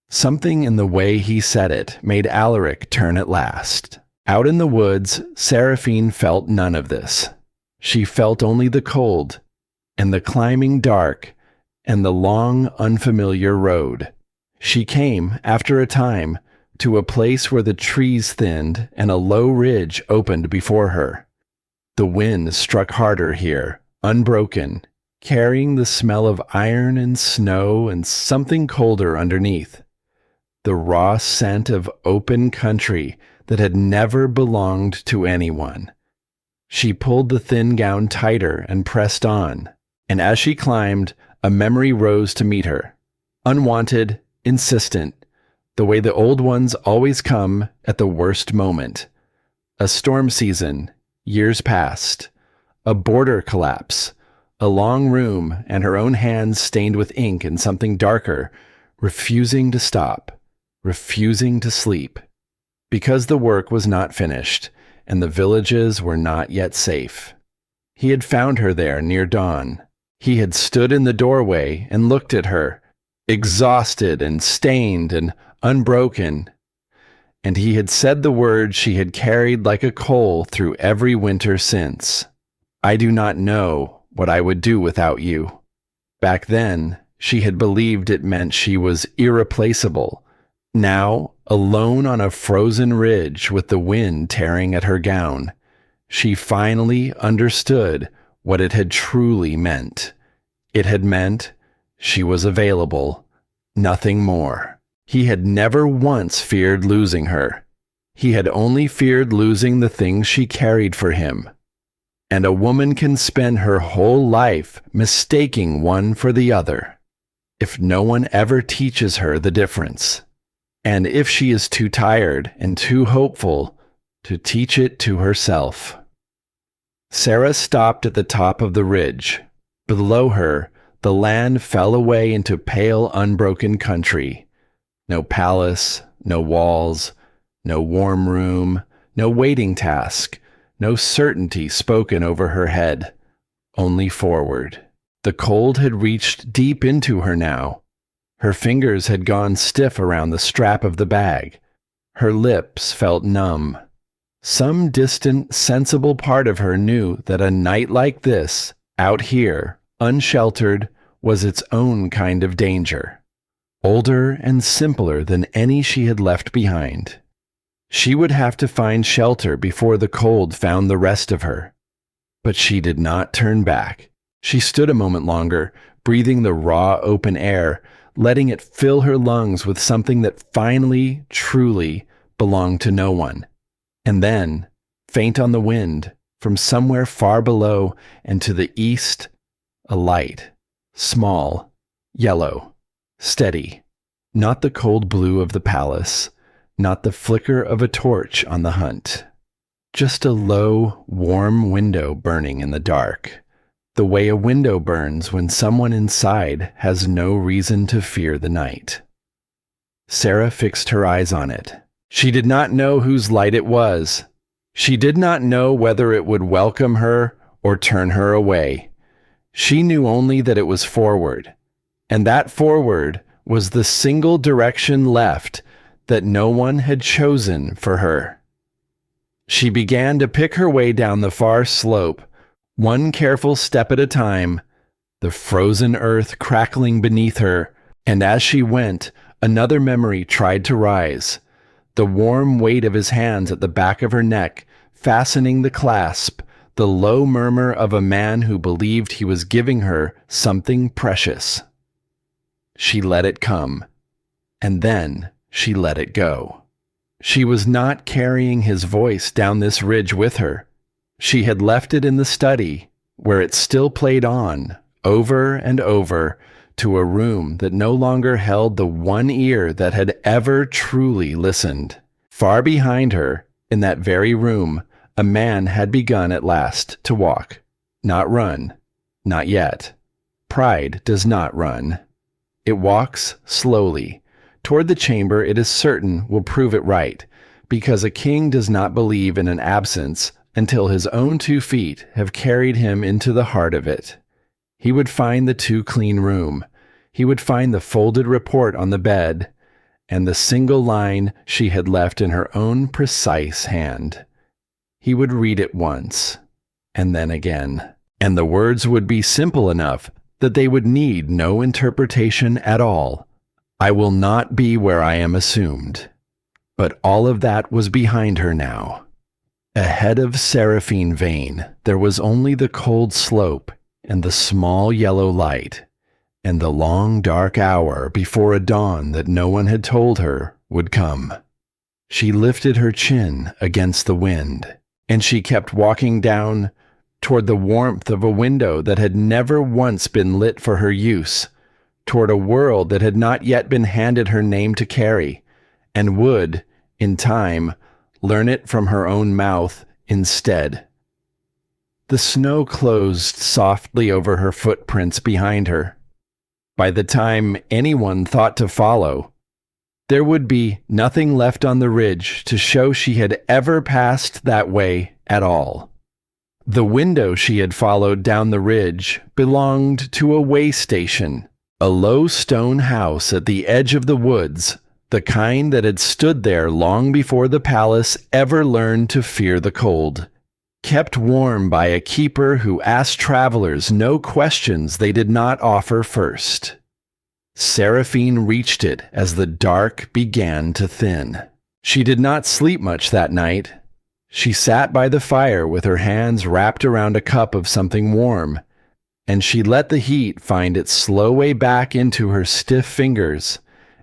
Something in the way he said it made Alaric turn at last. Out in the woods, Seraphine felt none of this. She felt only the cold, and the climbing dark, and the long, unfamiliar road. She came, after a time, to a place where the trees thinned and a low ridge opened before her. The wind struck harder here, unbroken, carrying the smell of iron and snow and something colder underneath. The raw scent of open country that had never belonged to anyone. She pulled the thin gown tighter and pressed on, and as she climbed, a memory rose to meet her. Unwanted, insistent, the way the old ones always come at the worst moment. A storm season, years past, a border collapse, a long room and her own hands stained with ink and something darker, refusing to stop, refusing to sleep, because the work was not finished and the villages were not yet safe. He had found her there near dawn. He had stood in the doorway and looked at her, exhausted and stained and unbroken, and he had said the words she had carried like a coal through every winter since. "I do not know what I would do without you." Back then, she had believed it meant she was irreplaceable. Now, alone on a frozen ridge with the wind tearing at her gown, she finally understood what it had truly meant. It had meant she was available, nothing more. He had never once feared losing her. He had only feared losing the things she carried for him. And a woman can spend her whole life mistaking one for the other, if no one ever teaches her the difference, and if she is too tired and too hopeful to teach it to herself. Sarah stopped at the top of the ridge. Below her, the land fell away into pale, unbroken country. No palace, no walls, no warm room, no waiting task, no certainty spoken over her head, only forward. The cold had reached deep into her now. Her fingers had gone stiff around the strap of the bag. Her lips felt numb. Some distant, sensible part of her knew that a night like this, out here, unsheltered, was its own kind of danger. Older and simpler than any she had left behind. She would have to find shelter before the cold found the rest of her. But she did not turn back. She stood a moment longer, breathing the raw, open air, letting it fill her lungs with something that finally, truly, belonged to no one. And then, faint on the wind, from somewhere far below and to the east, a light, small, yellow, steady, not the cold blue of the palace, not the flicker of a torch on the hunt. Just a low, warm window burning in the dark, the way a window burns when someone inside has no reason to fear the night. Sarah fixed her eyes on it. She did not know whose light it was. She did not know whether it would welcome her or turn her away. She knew only that it was forward, and that forward was the single direction left that no one had chosen for her. She began to pick her way down the far slope, one careful step at a time, the frozen earth crackling beneath her, and as she went, another memory tried to rise, the warm weight of his hands at the back of her neck, fastening the clasp, the low murmur of a man who believed he was giving her something precious. She let it come, and then she let it go. She was not carrying his voice down this ridge with her. She had left it in the study, where it still played on, over and over, to a room that no longer held the one ear that had ever truly listened. Far behind her, in that very room, a man had begun at last to walk. Not run. Not yet. Pride does not run. It walks slowly, toward the chamber it is certain will prove it right, because a king does not believe in an absence until his own 2 feet have carried him into the heart of it. He would find the too clean room. He would find the folded report on the bed, and the single line she had left in her own precise hand. He would read it once, and then again, and the words would be simple enough that they would need no interpretation at all. I will not be where I am assumed. But all of that was behind her now. Ahead of Seraphine Vane, there was only the cold slope and the small yellow light, and the long dark hour before a dawn that no one had told her would come. She lifted her chin against the wind, and she kept walking down toward the warmth of a window that had never once been lit for her use, toward a world that had not yet been handed her name to carry, and would, in time, learn it from her own mouth instead. The snow closed softly over her footprints behind her. By the time anyone thought to follow, there would be nothing left on the ridge to show she had ever passed that way at all. The window she had followed down the ridge belonged to a way station, a low stone house at the edge of the woods, the kind that had stood there long before the palace ever learned to fear the cold, kept warm by a keeper who asked travelers no questions they did not offer first. Seraphine reached it as the dark began to thin. She did not sleep much that night. She sat by the fire with her hands wrapped around a cup of something warm, and she let the heat find its slow way back into her stiff fingers,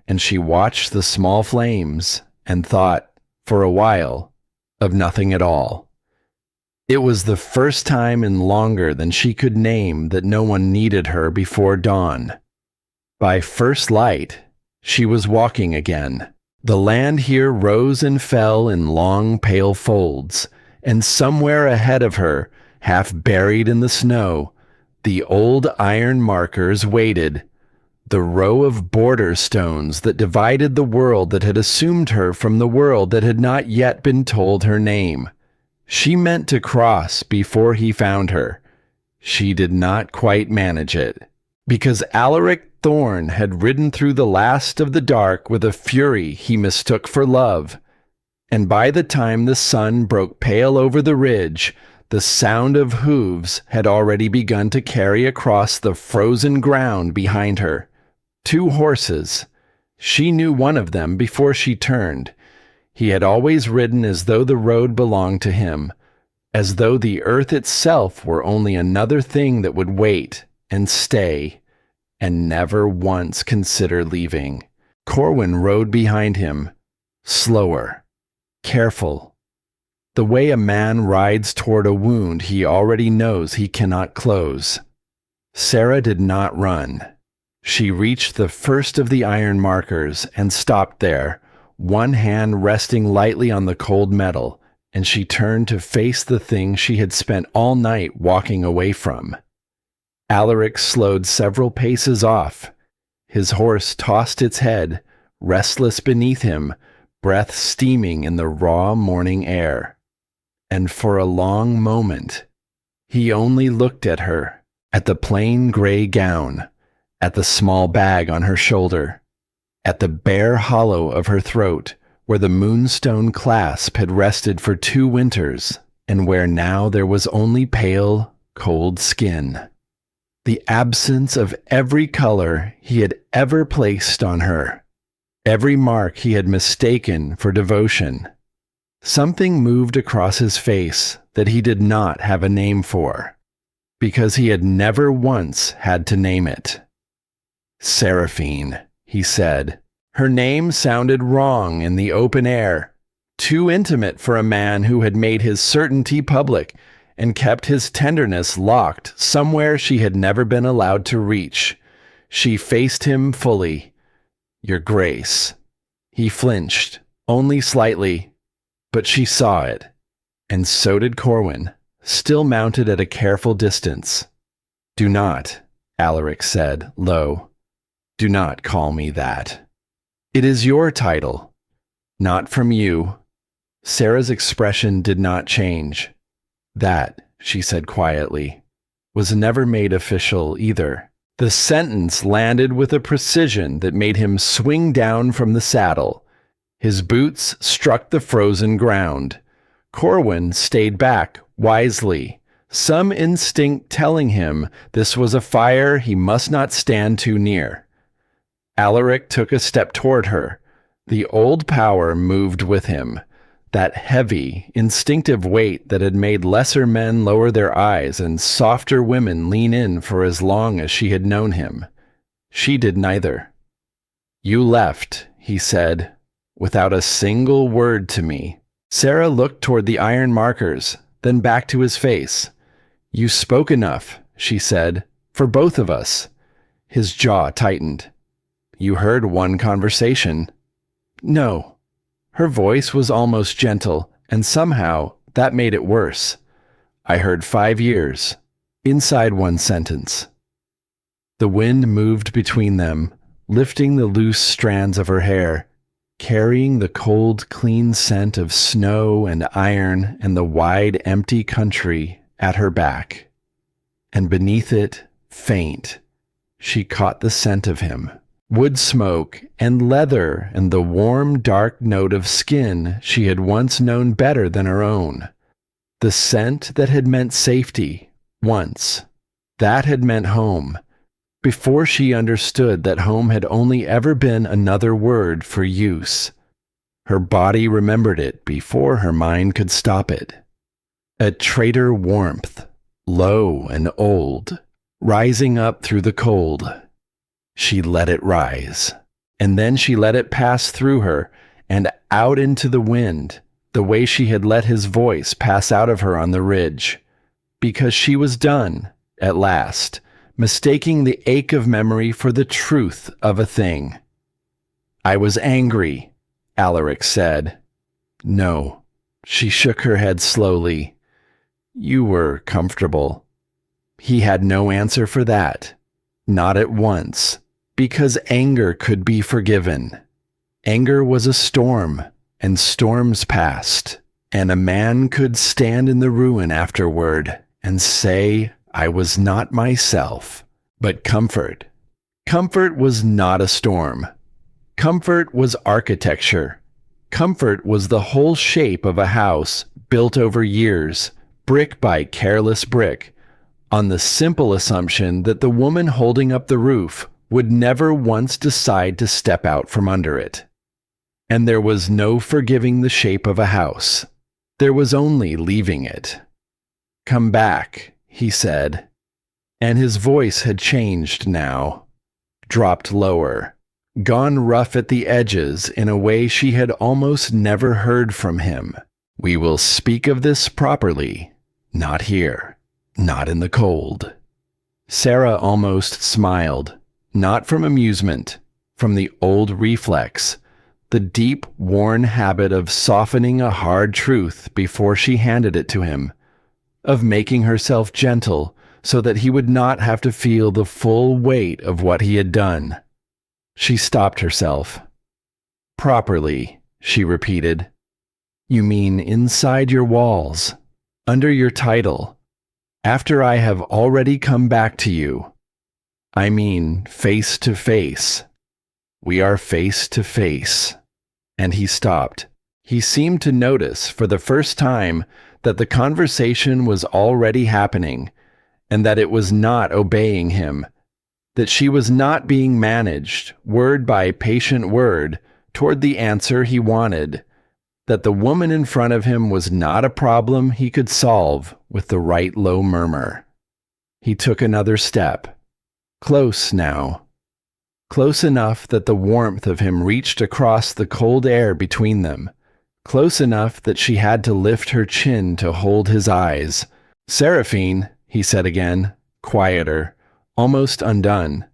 and she watched the small flames and thought, for a while, of nothing at all. It was the first time in longer than she could name that no one needed her before dawn. By first light, she was walking again. The land here rose and fell in long, pale folds, and somewhere ahead of her, half buried in the snow, the old iron markers waited, the row of border stones that divided the world that had assumed her from the world that had not yet been told her name. She meant to cross before he found her. She did not quite manage it, because Alaric Thorn had ridden through the last of the dark with a fury he mistook for love, and by the time the sun broke pale over the ridge, the sound of hooves had already begun to carry across the frozen ground behind her. 2 horses. She knew one of them before she turned. He had always ridden as though the road belonged to him, as though the earth itself were only another thing that would wait and stay, and never once consider leaving. Corwin rode behind him, slower, careful, the way a man rides toward a wound he already knows he cannot close. Sarah did not run. She reached the first of the iron markers and stopped there, one hand resting lightly on the cold metal, and she turned to face the thing she had spent all night walking away from. Alaric slowed several paces off. His horse tossed its head, restless beneath him, breath steaming in the raw morning air. And for a long moment, he only looked at her, at the plain gray gown, at the small bag on her shoulder, at the bare hollow of her throat, where the moonstone clasp had rested for 2 winters, and where now there was only pale, cold skin. The absence of every color he had ever placed on her, every mark he had mistaken for devotion. Something moved across his face that he did not have a name for, because he had never once had to name it. Seraphine, he said. Her name sounded wrong in the open air, too intimate for a man who had made his certainty public and kept his tenderness locked somewhere she had never been allowed to reach. She faced him fully. Your Grace. He flinched, only slightly, but she saw it, and so did Corwin, still mounted at a careful distance. Do not, Alaric said, low. Do not call me that. It is your title, not from you. Sarah's expression did not change. That, she said quietly, was never made official either. The sentence landed with a precision that made him swing down from the saddle. His boots struck the frozen ground. Corwin stayed back, wisely, some instinct telling him this was a fire he must not stand too near. Alaric took a step toward her. The old power moved with him, that heavy, instinctive weight that had made lesser men lower their eyes and softer women lean in for as long as she had known him. She did neither. You left, he said, without a single word to me. Sarah looked toward the iron markers, then back to his face. You spoke enough, she said, for both of us. His jaw tightened. You heard one conversation. No. Her voice was almost gentle, and somehow that made it worse. I heard 5 years, inside one sentence. The wind moved between them, lifting the loose strands of her hair, carrying the cold, clean scent of snow and iron and the wide, empty country at her back. And beneath it, faint, she caught the scent of him. Wood smoke and leather and the warm, dark note of skin she had once known better than her own. The scent that had meant safety, once. That had meant home, before she understood that home had only ever been another word for use. Her body remembered it before her mind could stop it. A traitor warmth, low and old, rising up through the cold. She let it rise, and then she let it pass through her and out into the wind, the way she had let his voice pass out of her on the ridge, because she was done, at last, mistaking the ache of memory for the truth of a thing. "I was angry," Alaric said. "No." She shook her head slowly. "You were comfortable." He had no answer for that. Not at once, because anger could be forgiven. Anger was a storm, and storms passed, and a man could stand in the ruin afterward and say, "I was not myself." But comfort was not a storm. Comfort was architecture. Comfort was the whole shape of a house built over years, brick by careless brick, on the simple assumption that the woman holding up the roof would never once decide to step out from under it. And there was no forgiving the shape of a house. There was only leaving it. "Come back," he said. And his voice had changed now, dropped lower, gone rough at the edges in a way she had almost never heard from him. "We will speak of this properly, not here, not in the cold." Sarah almost smiled, not from amusement, from the old reflex, the deep, worn habit of softening a hard truth before she handed it to him, of making herself gentle so that he would not have to feel the full weight of what he had done. She stopped herself. "Properly," she repeated. "You mean inside your walls, under your title, after I have already come back to you. I mean face to face. We are face to face." And he stopped. He seemed to notice for the first time that the conversation was already happening, and that it was not obeying him, that she was not being managed, word by patient word, toward the answer he wanted, that the woman in front of him was not a problem he could solve with the right low murmur. He took another step. Close now. Close enough that the warmth of him reached across the cold air between them. Close enough that she had to lift her chin to hold his eyes. "Seraphine," he said again, quieter, almost undone.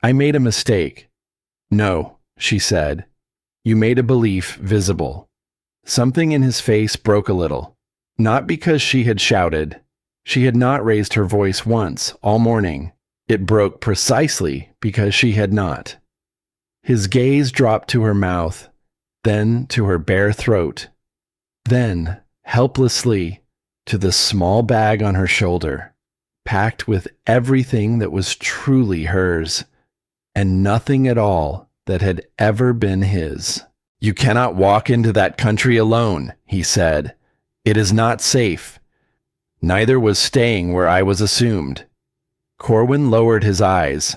"I made a mistake." "No," she said. "You made a belief visible." Something in his face broke a little. Not because she had shouted. She had not raised her voice once all morning. It broke precisely because she had not. His gaze dropped to her mouth, then to her bare throat, then, helplessly, to the small bag on her shoulder, packed with everything that was truly hers, and nothing at all that had ever been his. "You cannot walk into that country alone," he said. "It is not safe. Neither was staying where I was assumed." Corwin lowered his eyes.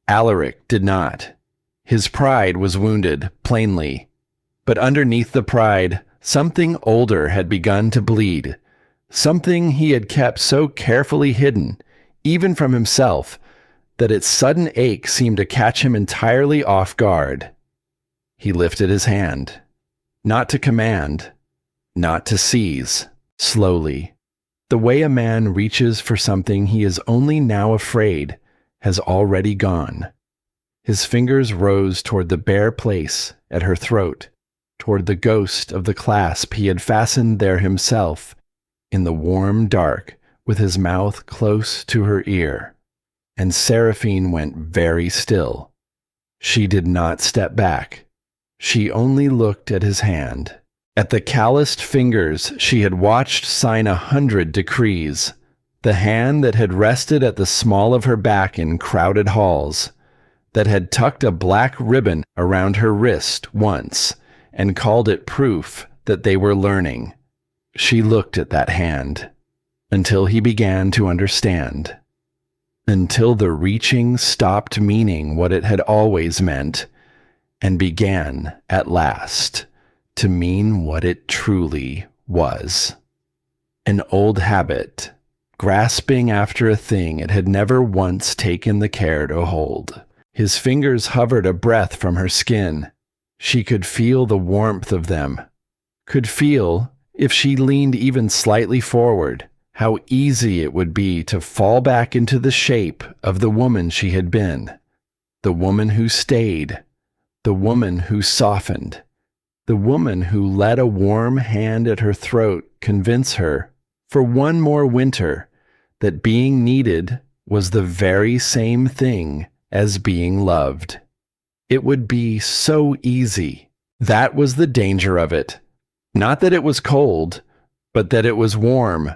Alaric did not. His pride was wounded, plainly. But underneath the pride, something older had begun to bleed. Something he had kept so carefully hidden, even from himself, that its sudden ache seemed to catch him entirely off guard. He lifted his hand. Not to command, not to seize, slowly. The way a man reaches for something he is only now afraid has already gone. His fingers rose toward the bare place at her throat, toward the ghost of the clasp he had fastened there himself, in the warm dark, with his mouth close to her ear. And Seraphine went very still. She did not step back. She only looked at his hand, at the calloused fingers she had watched sign 100 decrees, the hand that had rested at the small of her back in crowded halls, that had tucked a black ribbon around her wrist once and called it proof that they were learning. She looked at that hand until he began to understand, until the reaching stopped meaning what it had always meant and began, at last, to mean what it truly was. An old habit, grasping after a thing it had never once taken the care to hold. His fingers hovered a breath from her skin. She could feel the warmth of them, could feel, if she leaned even slightly forward, how easy it would be to fall back into the shape of the woman she had been, the woman who stayed, the woman who softened, the woman who let a warm hand at her throat convince her, for one more winter, that being needed was the very same thing as being loved. It would be so easy. That was the danger of it. Not that it was cold, but that it was warm.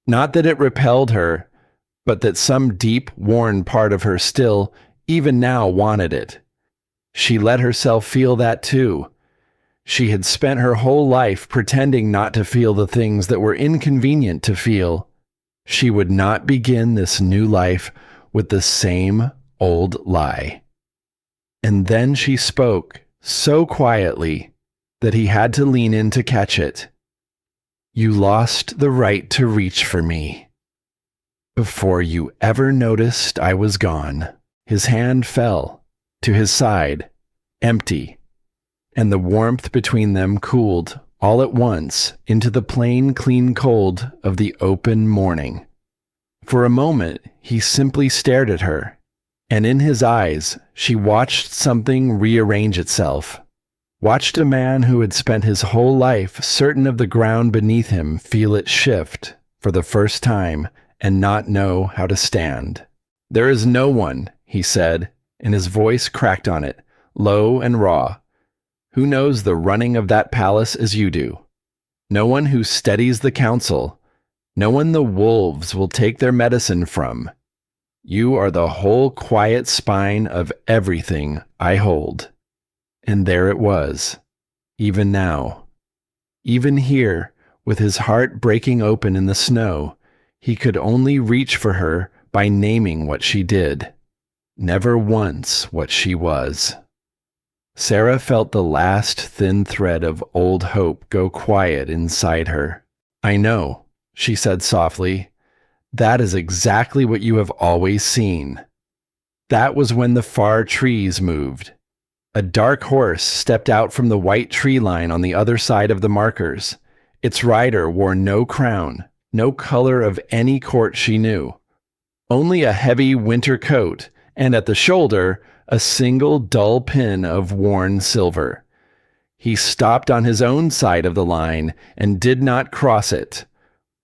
Not that it repelled her, but that some deep, worn part of her still, even now, wanted it. She let herself feel that too. She had spent her whole life pretending not to feel the things that were inconvenient to feel. She would not begin this new life with the same old lie. And then she spoke, so quietly that he had to lean in to catch it. You lost the right to reach for me. Before you ever noticed I was gone, his hand fell to his side, empty, and the warmth between them cooled all at once into the plain, clean cold of the open morning. For a moment, he simply stared at her, and in his eyes, she watched something rearrange itself. Watched a man who had spent his whole life certain of the ground beneath him feel it shift for the first time and not know how to stand. There is no one, he said, and his voice cracked on it, low and raw, who knows the running of that palace as you do. No one who steadies the council, no one the wolves will take their medicine from. You are the whole quiet spine of everything I hold. And there it was, even now. Even here, with his heart breaking open in the snow, he could only reach for her by naming what she did, never once what she was. Sarah felt the last thin thread of old hope go quiet inside her. I know, she said softly. That is exactly what you have always seen. That was when the far trees moved. A dark horse stepped out from the white tree line on the other side of the markers. Its rider wore no crown, no color of any court she knew. Only a heavy winter coat, and at the shoulder, a single dull pin of worn silver. He stopped on his own side of the line and did not cross it.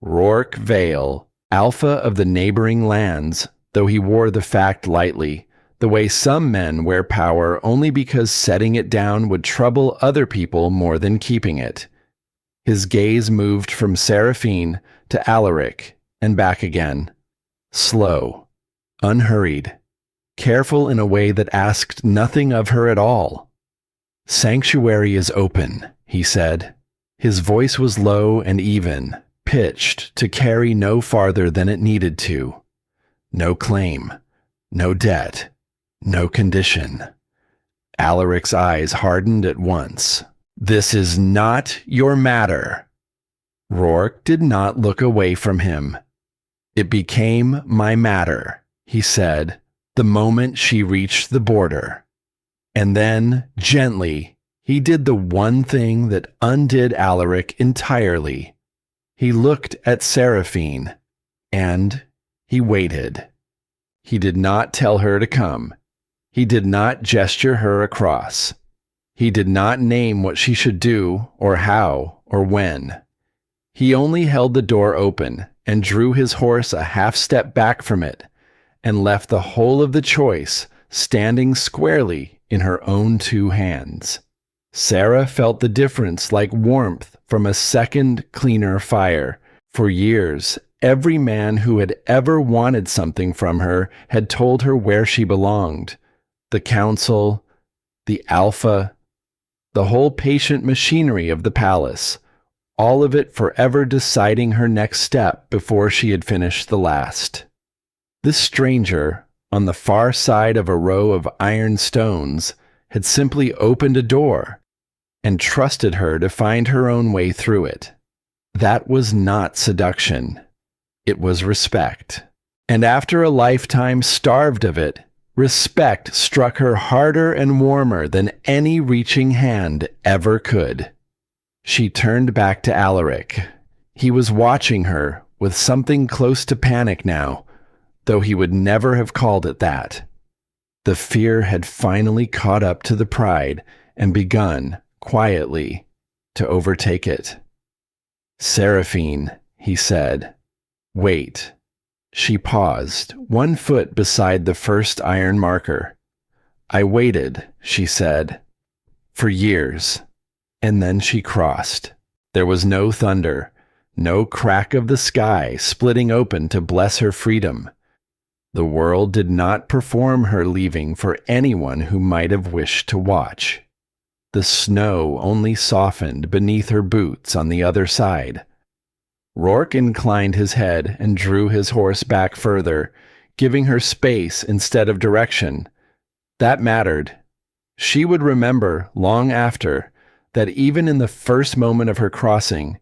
Rourke Vale, alpha of the neighboring lands, though he wore the fact lightly, the way some men wear power only because setting it down would trouble other people more than keeping it. His gaze moved from Seraphine to Alaric and back again. Slow, unhurried, careful in a way that asked nothing of her at all. Sanctuary is open, he said. His voice was low and even, pitched to carry no farther than it needed to. No claim, no debt, no condition. Alaric's eyes hardened at once. This is not your matter. Rourke did not look away from him. It became my matter, he said, the moment she reached the border. And then, gently, he did the one thing that undid Alaric entirely. He looked at Seraphine, and he waited. He did not tell her to come. He did not gesture her across. He did not name what she should do, or how, or when. He only held the door open and drew his horse a half step back from it, and left the whole of the choice standing squarely in her own two hands. Sarah felt the difference like warmth from a second, cleaner fire. For years, every man who had ever wanted something from her had told her where she belonged. The council, the alpha, the whole patient machinery of the palace, all of it forever deciding her next step before she had finished the last. This stranger, on the far side of a row of iron stones, had simply opened a door and trusted her to find her own way through it. That was not seduction. It was respect. And after a lifetime starved of it, respect struck her harder and warmer than any reaching hand ever could. She turned back to Alaric. He was watching her with something close to panic now, though he would never have called it that. The fear had finally caught up to the pride and begun, quietly, to overtake it. "Seraphine," he said. "Wait." She paused, 1 foot beside the first iron marker. "I waited," she said, "for years." And then she crossed. There was no thunder, no crack of the sky splitting open to bless her freedom. The world did not perform her leaving for anyone who might have wished to watch. The snow only softened beneath her boots on the other side. Rourke inclined his head and drew his horse back further, giving her space instead of direction. That mattered. She would remember, long after, that even in the first moment of her crossing,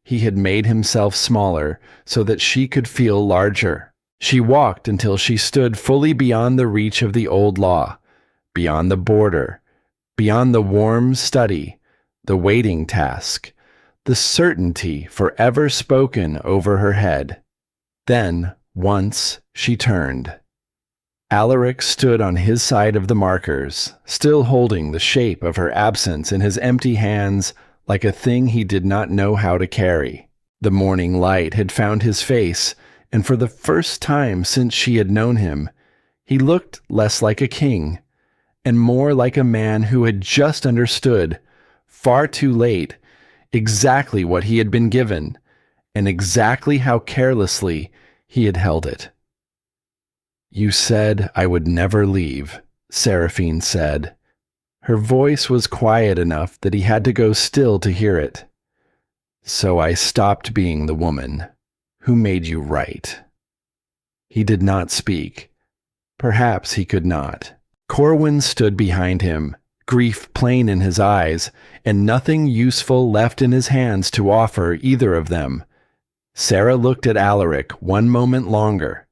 he had made himself smaller so that she could feel larger. She walked until she stood fully beyond the reach of the old law, beyond the border, beyond the warm study, the waiting task, the certainty forever spoken over her head. Then, once, she turned. Alaric stood on his side of the markers, still holding the shape of her absence in his empty hands like a thing he did not know how to carry. The morning light had found his face, and for the first time since she had known him, he looked less like a king, and more like a man who had just understood, far too late, exactly what he had been given, and exactly how carelessly he had held it. "You said I would never leave," Seraphine said. Her voice was quiet enough that he had to go still to hear it. "So I stopped being the woman who made you right." He did not speak. Perhaps he could not. Corwin stood behind him, grief plain in his eyes, and nothing useful left in his hands to offer either of them. Sarah looked at Alaric 1 moment longer,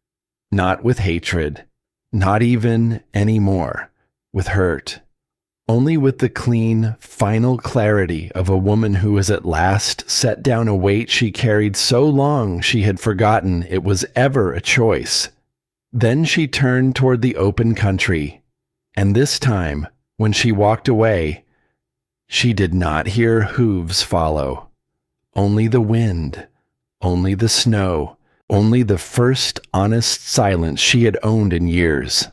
not with hatred, not even any more with hurt, only with the clean, final clarity of a woman who has at last set down a weight she carried so long she had forgotten it was ever a choice. Then she turned toward the open country, and this time, when she walked away, she did not hear hooves follow. Only the wind, only the snow, only the first honest silence she had owned in years.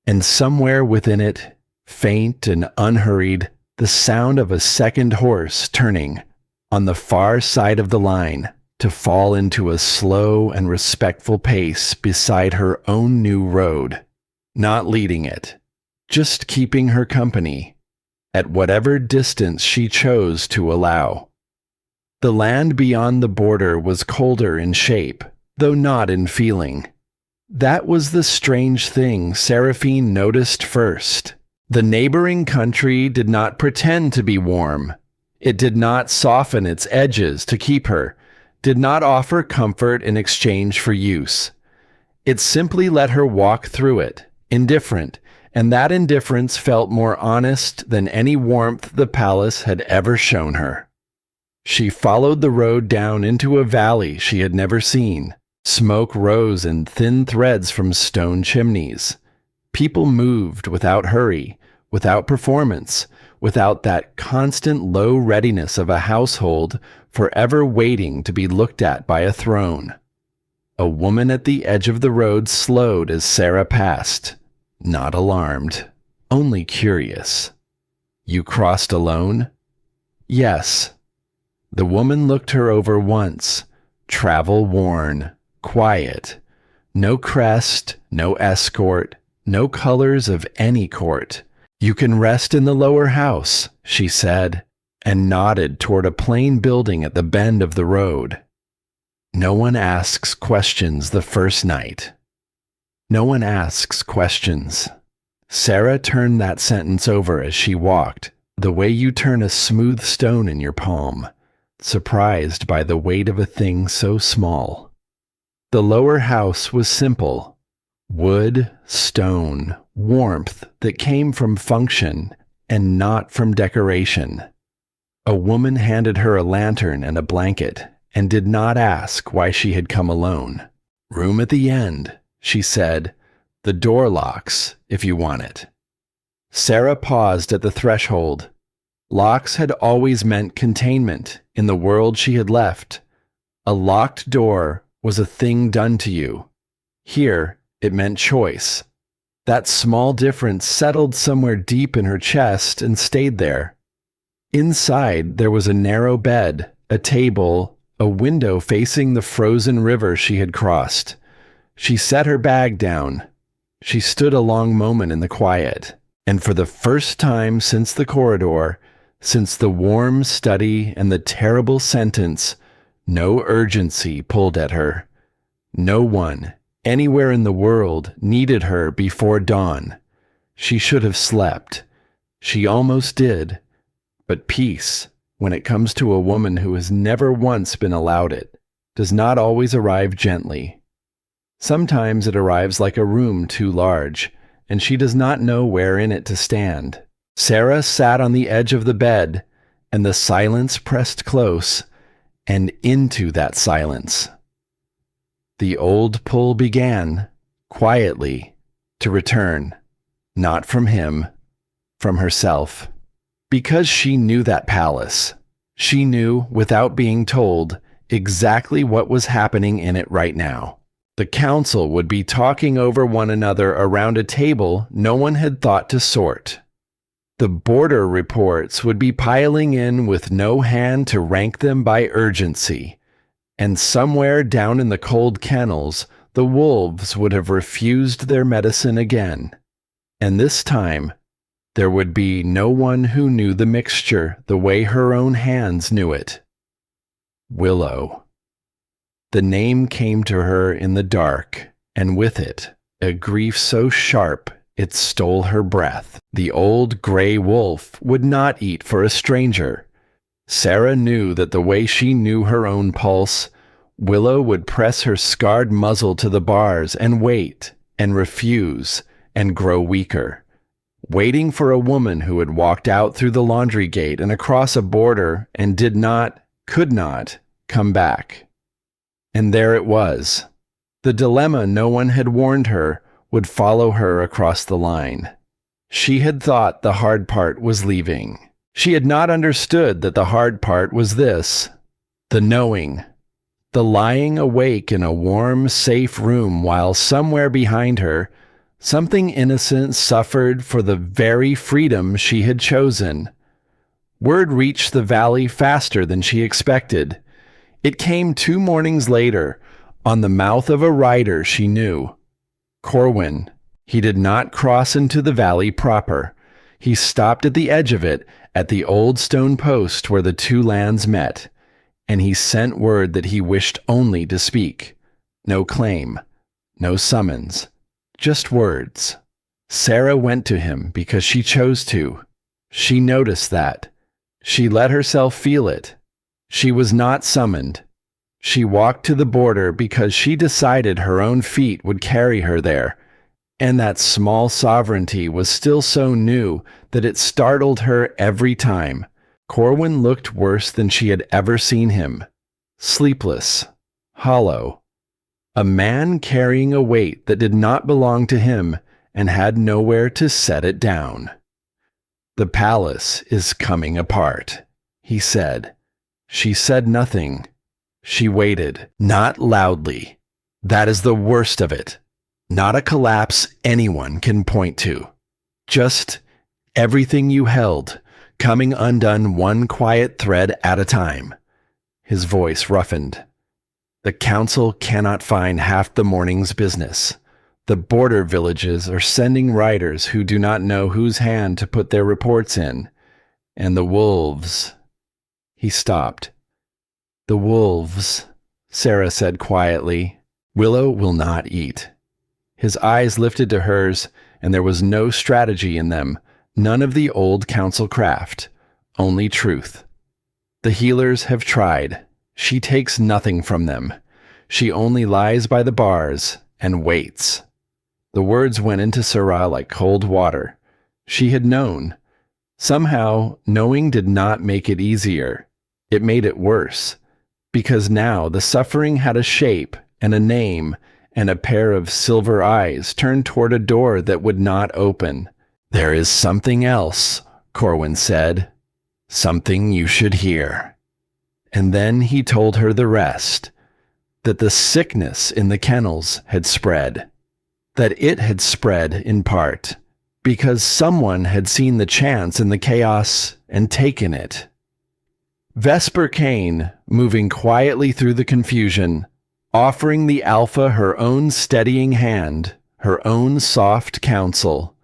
And somewhere within it, faint and unhurried, the sound of a second horse turning, on the far side of the line, to fall into a slow and respectful pace beside her own new road, not leading it, just keeping her company, at whatever distance she chose to allow. The land beyond the border was colder in shape, though not in feeling. That was the strange thing Seraphine noticed first. The neighboring country did not pretend to be warm. It did not soften its edges to keep her, did not offer comfort in exchange for use. It simply let her walk through it, indifferent, and that indifference felt more honest than any warmth the palace had ever shown her. She followed the road down into a valley she had never seen. Smoke rose in thin threads from stone chimneys. People moved without hurry, without performance, without that constant low readiness of a household forever waiting to be looked at by a throne. A woman at the edge of the road slowed as Sarah passed, not alarmed, only curious. "You crossed alone?" "Yes." The woman looked her over once, travel-worn, quiet. No crest, no escort, no colors of any court. "You can rest in the lower house," she said, and nodded toward a plain building at the bend of the road. No one asks questions the first night. No one asks questions. Sarah turned that sentence over as she walked, the way you turn a smooth stone in your palm, surprised by the weight of a thing so small. The lower house was simple. Wood, stone, warmth that came from function and not from decoration. A woman handed her a lantern and a blanket and did not ask why she had come alone. "Room at the end," she said. "The door locks, if you want it." Sarah paused at the threshold. Locks had always meant containment in the world she had left. A locked door was a thing done to you. Here, it meant choice. That small difference settled somewhere deep in her chest and stayed there. Inside, there was a narrow bed, a table, a window facing the frozen river she had crossed. She set her bag down. She stood a long moment in the quiet, and for the first time since the corridor, since the warm study and the terrible sentence, no urgency pulled at her. No one, anywhere in the world, needed her before dawn. She should have slept. She almost did. But peace, when it comes to a woman who has never once been allowed it, does not always arrive gently. Sometimes it arrives like a room too large, and she does not know where in it to stand. Sarah sat on the edge of the bed, and the silence pressed close, and into that silence. The old pull began, quietly, to return, not from him, from herself. Because she knew that palace. She knew, without being told, exactly what was happening in it right now. The council would be talking over one another around a table no one had thought to sort. The border reports would be piling in with no hand to rank them by urgency. And somewhere down in the cold kennels, the wolves would have refused their medicine again. And this time, there would be no one who knew the mixture the way her own hands knew it. Willow. The name came to her in the dark, and with it, a grief so sharp it stole her breath. The old gray wolf would not eat for a stranger. Sarah knew that the way she knew her own pulse, Willow would press her scarred muzzle to the bars and wait, and refuse, and grow weaker. Waiting for a woman who had walked out through the laundry gate and across a border and could not, come back. And there it was. The dilemma no one had warned her would follow her across the line. She had thought the hard part was leaving. She had not understood that the hard part was this: the knowing. The lying awake in a warm, safe room while somewhere behind her, something innocent suffered for the very freedom she had chosen. Word reached the valley faster than she expected. It came 2 mornings later, on the mouth of a rider she knew. Corwin. He did not cross into the valley proper. He stopped at the edge of it, at the old stone post where the 2 lands met, and he sent word that he wished only to speak. No claim, no summons. Just words. Sarah went to him because she chose to. She noticed that. She let herself feel it. She was not summoned. She walked to the border because she decided her own feet would carry her there, and that small sovereignty was still so new that it startled her every time. Corwin looked worse than she had ever seen him. Sleepless. Hollow. A man carrying a weight that did not belong to him and had nowhere to set it down. "The palace is coming apart," he said. She said nothing. She waited, not loudly. That is the worst of it. Not a collapse anyone can point to. Just everything you held, coming undone one quiet thread at a time. His voice roughened. The council cannot find half the morning's business. The border villages are sending riders who do not know whose hand to put their reports in. And the wolves. He stopped. "The wolves," Sarah said quietly. "Willow will not eat." His eyes lifted to hers, and there was no strategy in them, none of the old council craft, only truth. The healers have tried. She takes nothing from them. She only lies by the bars and waits." The words went into Sarah like cold water. She had known. Somehow, knowing did not make it easier. It made it worse. Because now the suffering had a shape and a name and a pair of silver eyes turned toward a door that would not open. "There is something else," Corwin said. "Something you should hear." And then he told her the rest. That the sickness in the kennels had spread. That it had spread in part because someone had seen the chance in the chaos and taken it. Vesper Kane, moving quietly through the confusion, offering the Alpha her own steadying hand, her own soft counsel,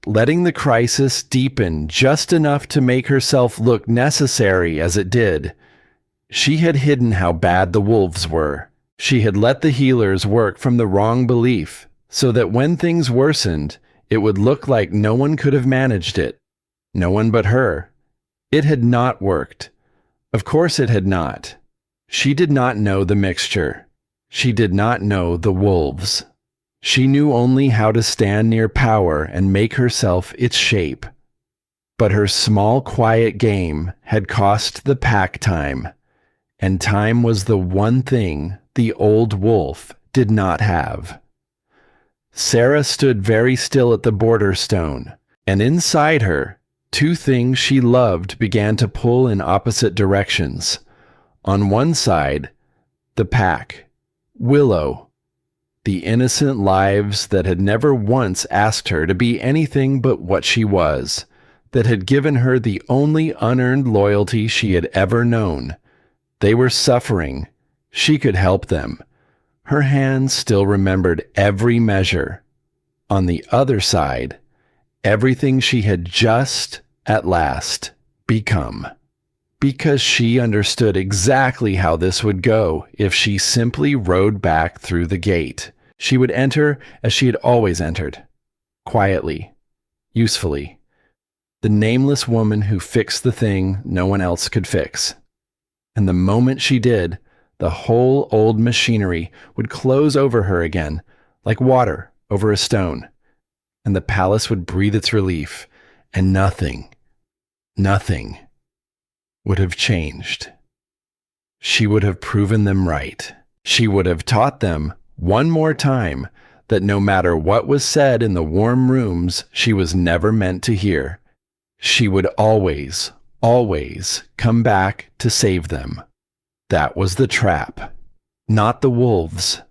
letting the crisis deepen just enough to make herself look necessary as it did. She had hidden how bad the wolves were. She had let the healers work from the wrong belief, so that when things worsened, it would look like no one could have managed it. No one but her. It had not worked. Of course it had not. She did not know the mixture. She did not know the wolves. She knew only how to stand near power and make herself its shape. But her small, quiet game had cost the pack time, and time was the one thing the old wolf did not have. Sarah stood very still at the border stone, and inside her, two things she loved began to pull in opposite directions. On one side, the pack, Willow, the innocent lives that had never once asked her to be anything but what she was, that had given her the only unearned loyalty she had ever known. They were suffering. She could help them. Her hands still remembered every measure. On the other side, everything she had just, at last, become. Because she understood exactly how this would go if she simply rode back through the gate. She would enter as she had always entered, quietly, usefully. The nameless woman who fixed the thing no one else could fix. And the moment she did, the whole old machinery would close over her again, like water over a stone, and the palace would breathe its relief, and nothing would have changed. She would have proven them right. She would have taught them one more time that no matter what was said in the warm rooms she was never meant to hear, she would always come back to save them. That was the trap, not the wolves.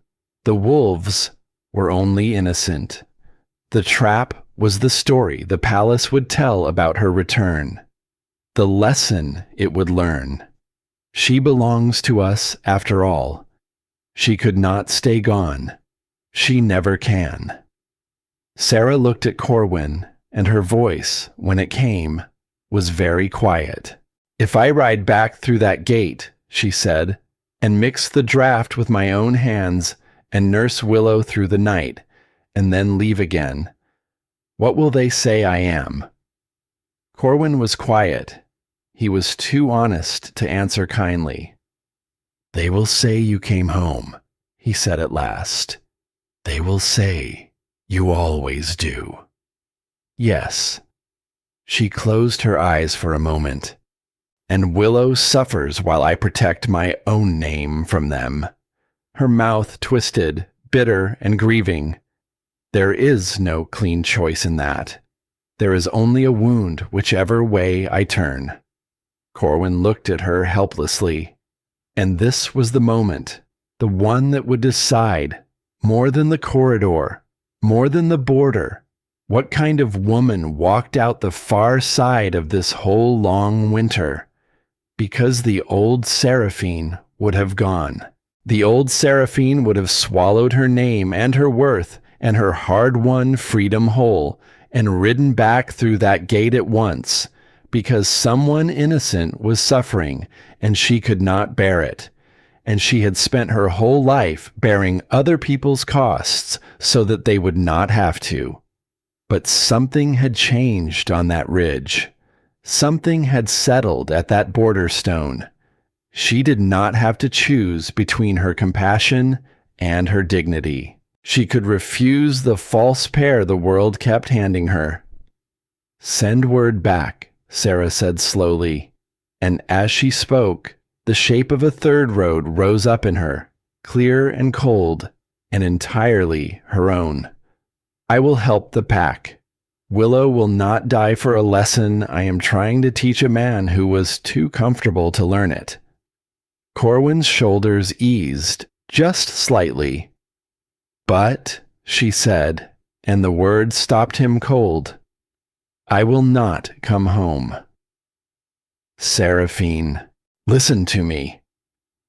The wolves were only innocent. The trap was the story the palace would tell about her return, the lesson it would learn. She belongs to us after all. She could not stay gone. She never can. Sarah looked at Corwin, and her voice, when it came, was very quiet. "If I ride back through that gate," she said, "and mix the draft with my own hands and nurse Willow through the night, and then leave again, what will they say I am?" Corwin was quiet. He was too honest to answer kindly. "They will say you came home," he said at last. "They will say you always do." Yes. She closed her eyes for a moment. "And Willow suffers while I protect my own name from them." Her mouth twisted, bitter and grieving. "There is no clean choice in that. There is only a wound whichever way I turn." Corwin looked at her helplessly. And this was the moment, the one that would decide, more than the corridor, more than the border, what kind of woman walked out the far side of this whole long winter. Because the old Seraphine would have gone. The old Seraphine would have swallowed her name and her worth and her hard-won freedom whole and ridden back through that gate at once, because someone innocent was suffering and she could not bear it. And she had spent her whole life bearing other people's costs so that they would not have to. But something had changed on that ridge. Something had settled at that border stone. She did not have to choose between her compassion and her dignity. She could refuse the false pair the world kept handing her. "Send word back," Sarah said slowly, and as she spoke, the shape of a third road rose up in her, clear and cold, and entirely her own. "I will help the pack. Willow will not die for a lesson I am trying to teach a man who was too comfortable to learn it." Corwin's shoulders eased, just slightly. "But," she said, and the words stopped him cold, "I will not come home." "Seraphine, listen to me."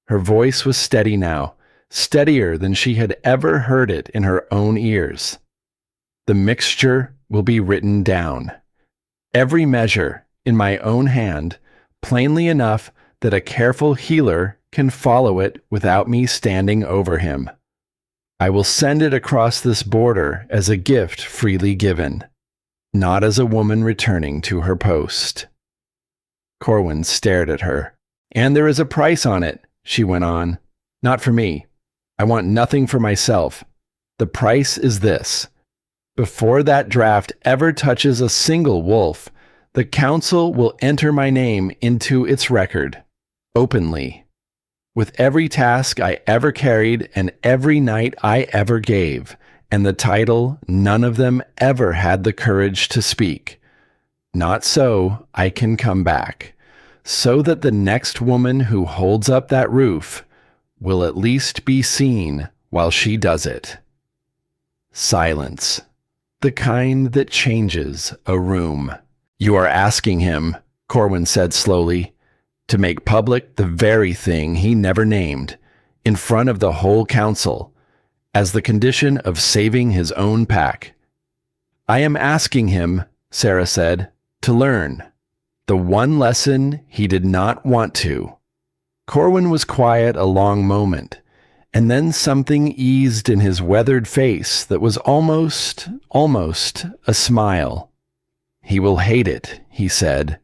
Her voice was steady now, steadier than she had ever heard it in her own ears. "The mixture will be written down. Every measure, in my own hand, plainly enough that a careful healer can follow it without me standing over him. I will send it across this border as a gift freely given, not as a woman returning to her post." Corwin stared at her. "And there is a price on it," she went on. "Not for me. I want nothing for myself. The price is this. Before that draft ever touches a single wolf, the council will enter my name into its record, openly. With every task I ever carried and every night I ever gave, and the title none of them ever had the courage to speak. Not so I can come back, so that the next woman who holds up that roof will at least be seen while she does it." Silence. The kind that changes a room. "You are asking him," Corwin said slowly, "to make public the very thing he never named, in front of the whole council, as the condition of saving his own pack." "I am asking him," Sarah said, "to learn the one lesson he did not want to." Corwin was quiet a long moment, and then something eased in his weathered face that was almost a smile. "He will hate it," he said.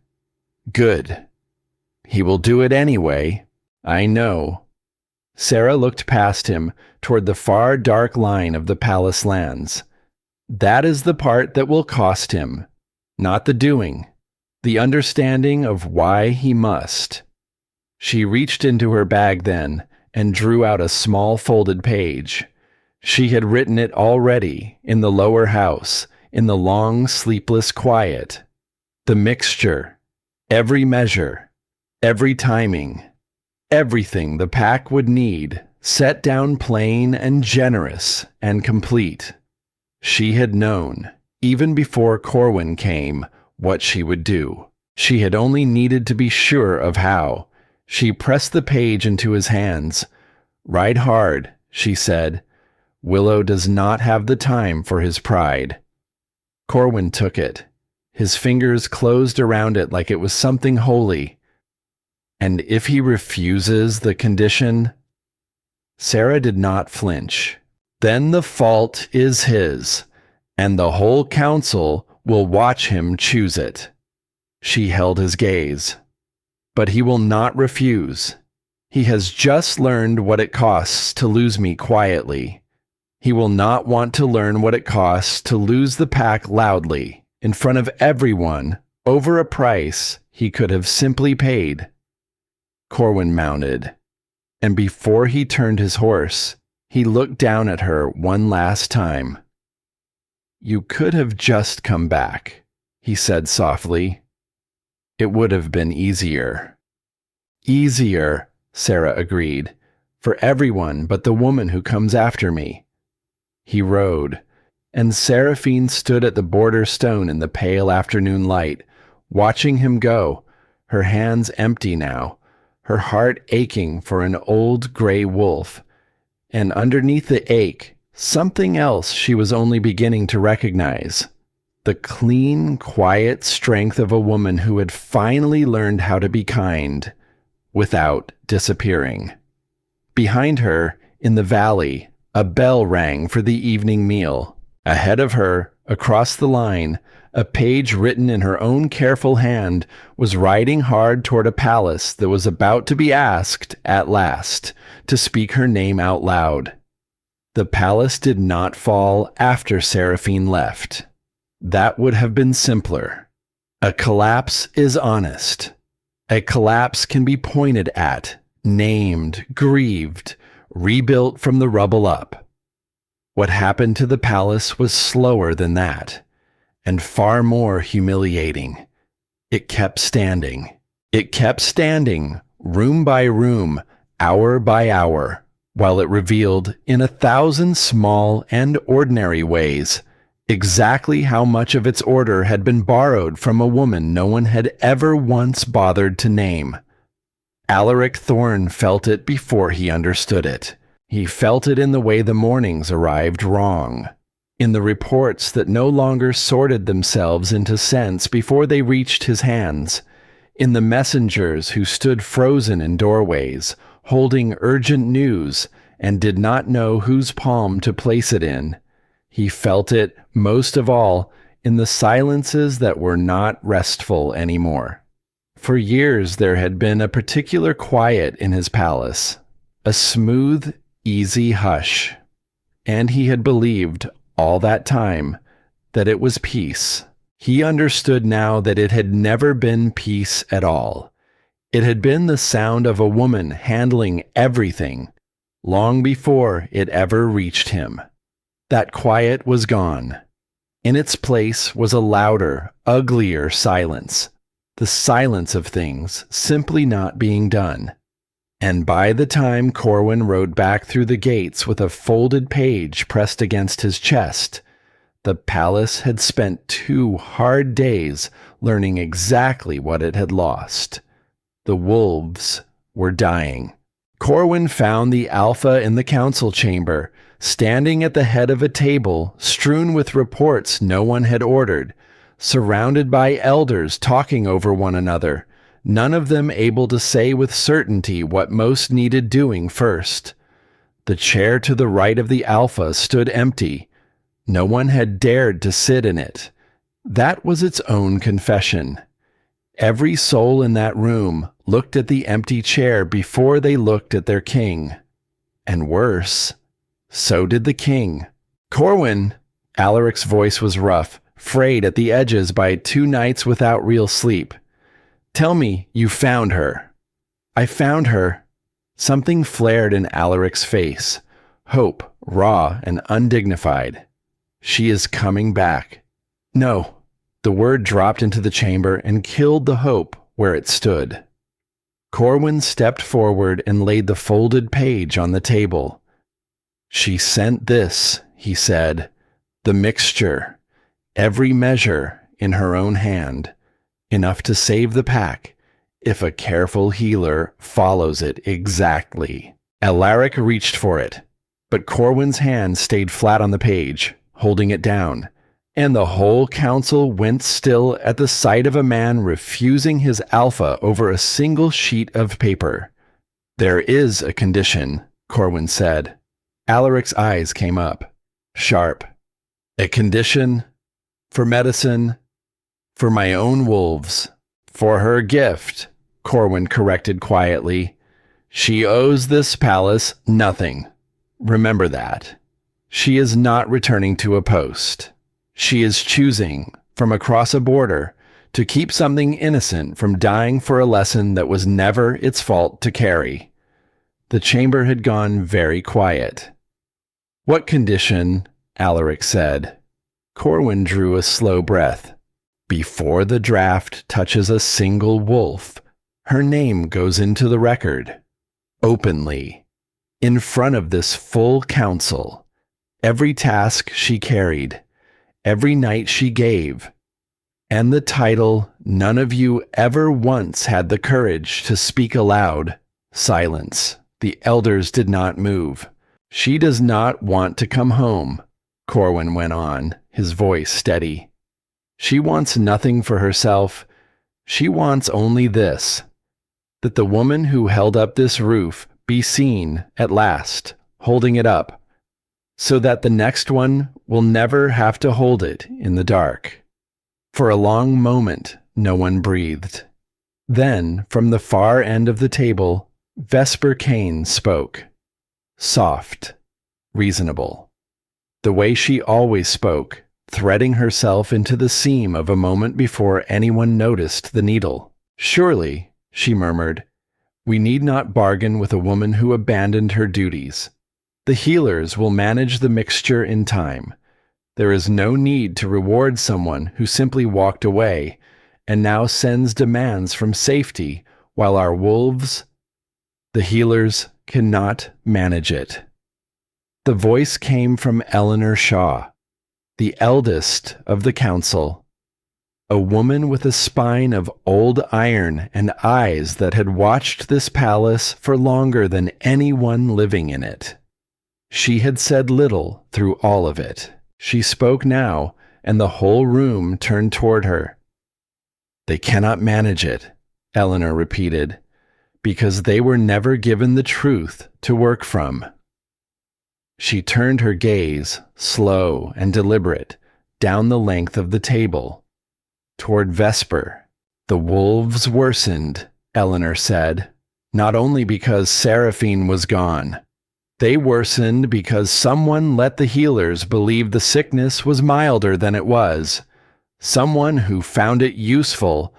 "Good. He will do it anyway. I know." Sarah looked past him toward the far dark line of the palace lands. "That is the part that will cost him, not the doing, the understanding of why he must." She reached into her bag then and drew out a small folded page. She had written it already in the lower house, in the long sleepless quiet. The mixture, every measure, every timing, everything the pack would need, set down plain and generous and complete. She had known, even before Corwin came, what she would do. She had only needed to be sure of how. She pressed the page into his hands. "Ride hard," she said. "Willow does not have the time for his pride." Corwin took it. His fingers closed around it like it was something holy. "And if he refuses the condition?" Sarah did not flinch. "Then the fault is his, and the whole council will watch him choose it." She held his gaze. "But he will not refuse. He has just learned what it costs to lose me quietly. He will not want to learn what it costs to lose the pack loudly, in front of everyone, over a price he could have simply paid." Corwin mounted, and before he turned his horse, he looked down at her one last time. "You could have just come back," he said softly. "It would have been easier." "Easier," Sarah agreed, "for everyone but the woman who comes after me." He rode, and Seraphine stood at the border stone in the pale afternoon light, watching him go, her hands empty now, her heart aching for an old gray wolf, and underneath the ache, something else she was only beginning to recognize. The clean, quiet strength of a woman who had finally learned how to be kind, without disappearing. Behind her, in the valley, a bell rang for the evening meal. Ahead of her, Across the line, a page written in her own careful hand was riding hard toward a palace that was about to be asked, at last, to speak her name out loud. The palace did not fall after Seraphine left. That would have been simpler. A collapse is honest. A collapse can be pointed at, named, grieved, rebuilt from the rubble up. What happened to the palace was slower than that, and far more humiliating. It kept standing. It kept standing, room by room, hour by hour, while it revealed, in 1,000 small and ordinary ways, exactly how much of its order had been borrowed from a woman no one had ever once bothered to name. Alaric Thorne felt it before he understood it. He felt it in the way the mornings arrived wrong, in the reports that no longer sorted themselves into sense before they reached his hands, in the messengers who stood frozen in doorways, holding urgent news, and did not know whose palm to place it in. He felt it, most of all, in the silences that were not restful anymore. For years there had been a particular quiet in his palace, a smooth, easy hush, and he had believed, all that time, that it was peace. He understood now that it had never been peace at all. It had been the sound of a woman handling everything, long before it ever reached him. That quiet was gone. In its place was a louder, uglier silence, the silence of things simply not being done. And by the time Corwin rode back through the gates with a folded page pressed against his chest, the palace had spent 2 hard days learning exactly what it had lost. The wolves were dying. Corwin found the Alpha in the council chamber, standing at the head of a table strewn with reports no one had ordered, surrounded by elders talking over one another, none of them able to say with certainty what most needed doing first. The chair to the right of the Alpha stood empty. No one had dared to sit in it. That was its own confession. Every soul in that room looked at the empty chair before they looked at their king. And worse, so did the king. Corwin, Alaric's voice was rough, frayed at the edges by 2 nights without real sleep. Tell me you found her. I found her. Something flared in Alaric's face, hope, raw and undignified. She is coming back. No. The word dropped into the chamber and killed the hope where it stood. Corwin stepped forward and laid the folded page on the table. She sent this, he said, the mixture, every measure in her own hand, enough to save the pack, if a careful healer follows it exactly. Alaric reached for it, but Corwin's hand stayed flat on the page, holding it down, and the whole council went still at the sight of a man refusing his Alpha over a single sheet of paper. There is a condition, Corwin said. Alaric's eyes came up, sharp. A condition? For medicine? For my own wolves. For her gift, Corwin corrected quietly. She owes this palace nothing. Remember that. She is not returning to a post. She is choosing, from across a border, to keep something innocent from dying for a lesson that was never its fault to carry. The chamber had gone very quiet. What condition? Alaric said. Corwin drew a slow breath. Before the draft touches a single wolf, her name goes into the record. Openly. In front of this full council. Every task she carried. Every night she gave, and the title none of you ever once had the courage to speak aloud. Silence. The elders did not move. She does not want to come home, Corwin went on, his voice steady. She wants nothing for herself. She wants only this, that the woman who held up this roof be seen, at last, holding it up. so that the next one will never have to hold it in the dark. For a long moment, no one breathed. Then, from the far end of the table, Vesper Kane spoke. Soft, reasonable. The way she always spoke, threading herself into the seam of a moment before anyone noticed the needle. Surely, she murmured, we need not bargain with a woman who abandoned her duties. The healers will manage the mixture in time. There is no need to reward someone who simply walked away and now sends demands from safety while our wolves, the healers, cannot manage it. The voice came from Eleanor Shaw, the eldest of the council, a woman with a spine of old iron and eyes that had watched this palace for longer than anyone living in it. She had said little through all of it. She spoke now, and the whole room turned toward her. They cannot manage it, Eleanor repeated, because they were never given the truth to work from. She turned her gaze, slow and deliberate, down the length of the table, toward Vesper. The wolves worsened, Eleanor said, not only because Seraphine was gone. They worsened because someone let the healers believe the sickness was milder than it was. Someone who found it useful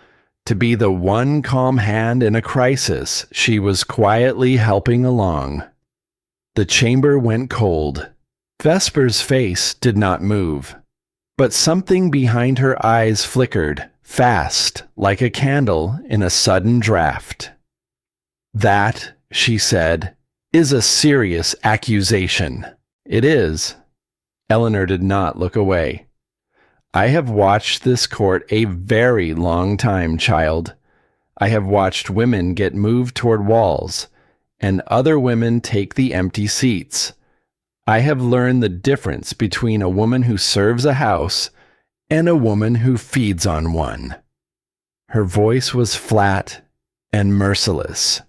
to be the one calm hand in a crisis she was quietly helping along. The chamber went cold. Vesper's face did not move, but something behind her eyes flickered, fast, like a candle in a sudden draft. That, she said, is a serious accusation. It is. Eleanor did not look away. I have watched this court a very long time, child. I have watched women get moved toward walls, and other women take the empty seats. I have learned the difference between a woman who serves a house and a woman who feeds on one. Her voice was flat and merciless.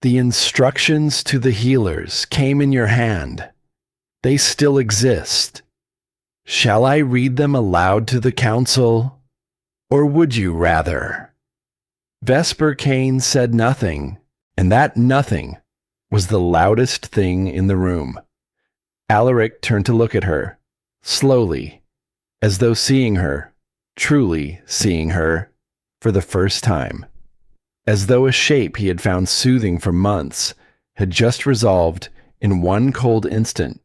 The instructions to the healers came in your hand. They still exist. Shall I read them aloud to the council, or would you rather? Vesper Kane said nothing, and that nothing was the loudest thing in the room. Alaric turned to look at her, slowly, as though seeing her, truly seeing her, for the first time. As though a shape he had found soothing for months had just resolved in one cold instant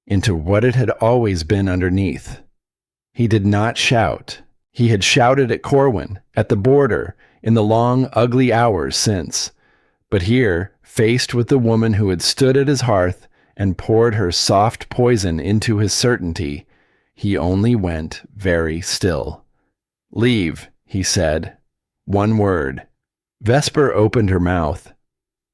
into what it had always been underneath. He did not shout. He had shouted at Corwin, at the border, in the long, ugly hours since. But here, faced with the woman who had stood at his hearth and poured her soft poison into his certainty, he only went very still. Leave, he said. One word. Vesper opened her mouth.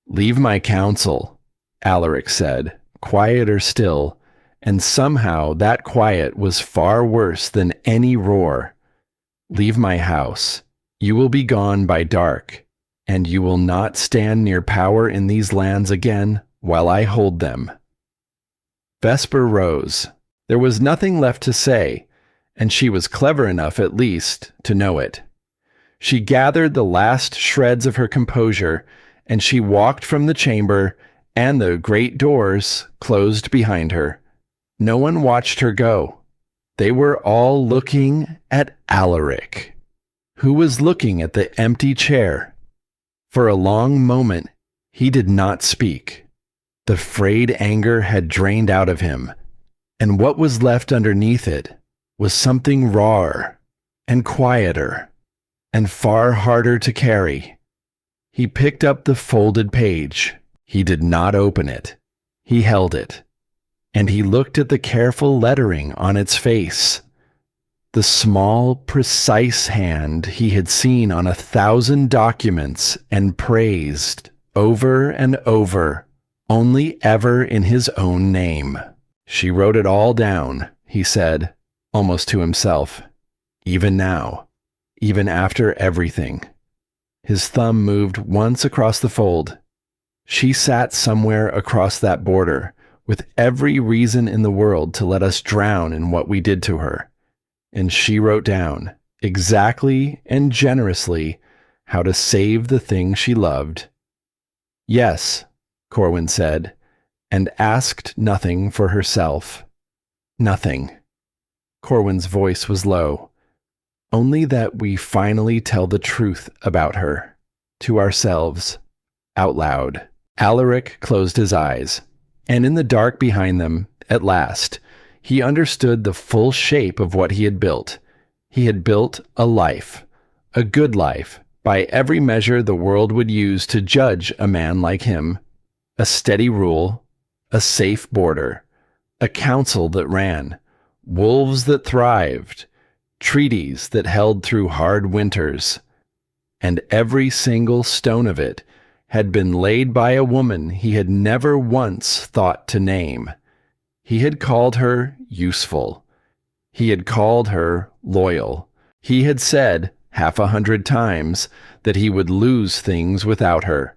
Leave my counsel, Alaric said, quieter still, and somehow that quiet was far worse than any roar. Leave my house. You will be gone by dark, and you will not stand near power in these lands again while I hold them. Vesper rose. There was nothing left to say, and she was clever enough at least to know it. She gathered the last shreds of her composure, and she walked from the chamber, and the great doors closed behind her. No one watched her go. They were all looking at Alaric, who was looking at the empty chair. For a long moment, he did not speak. The frayed anger had drained out of him, and what was left underneath it was something rawer and quieter and far harder to carry. He picked up the folded page. He did not open it. He held it, and he looked at the careful lettering on its face. The small, precise hand he had seen on 1,000 documents and praised over and over, only ever in his own name. She wrote it all down, he said, almost to himself. Even now, even after everything. His thumb moved once across the fold. She sat somewhere across that border, with every reason in the world to let us drown in what we did to her. And she wrote down, exactly and generously, how to save the thing she loved. Yes, Corwin said, and asked nothing for herself. Nothing. Corwin's voice was low. Only that we finally tell the truth about her, to ourselves, out loud. Alaric closed his eyes, and in the dark behind them, at last, he understood the full shape of what he had built. He had built a life, a good life, by every measure the world would use to judge a man like him. A steady rule, a safe border, a council that ran, wolves that thrived, treaties that held through hard winters. And every single stone of it had been laid by a woman he had never once thought to name. He had called her useful. He had called her loyal. He had said 100 times that he would lose things without her,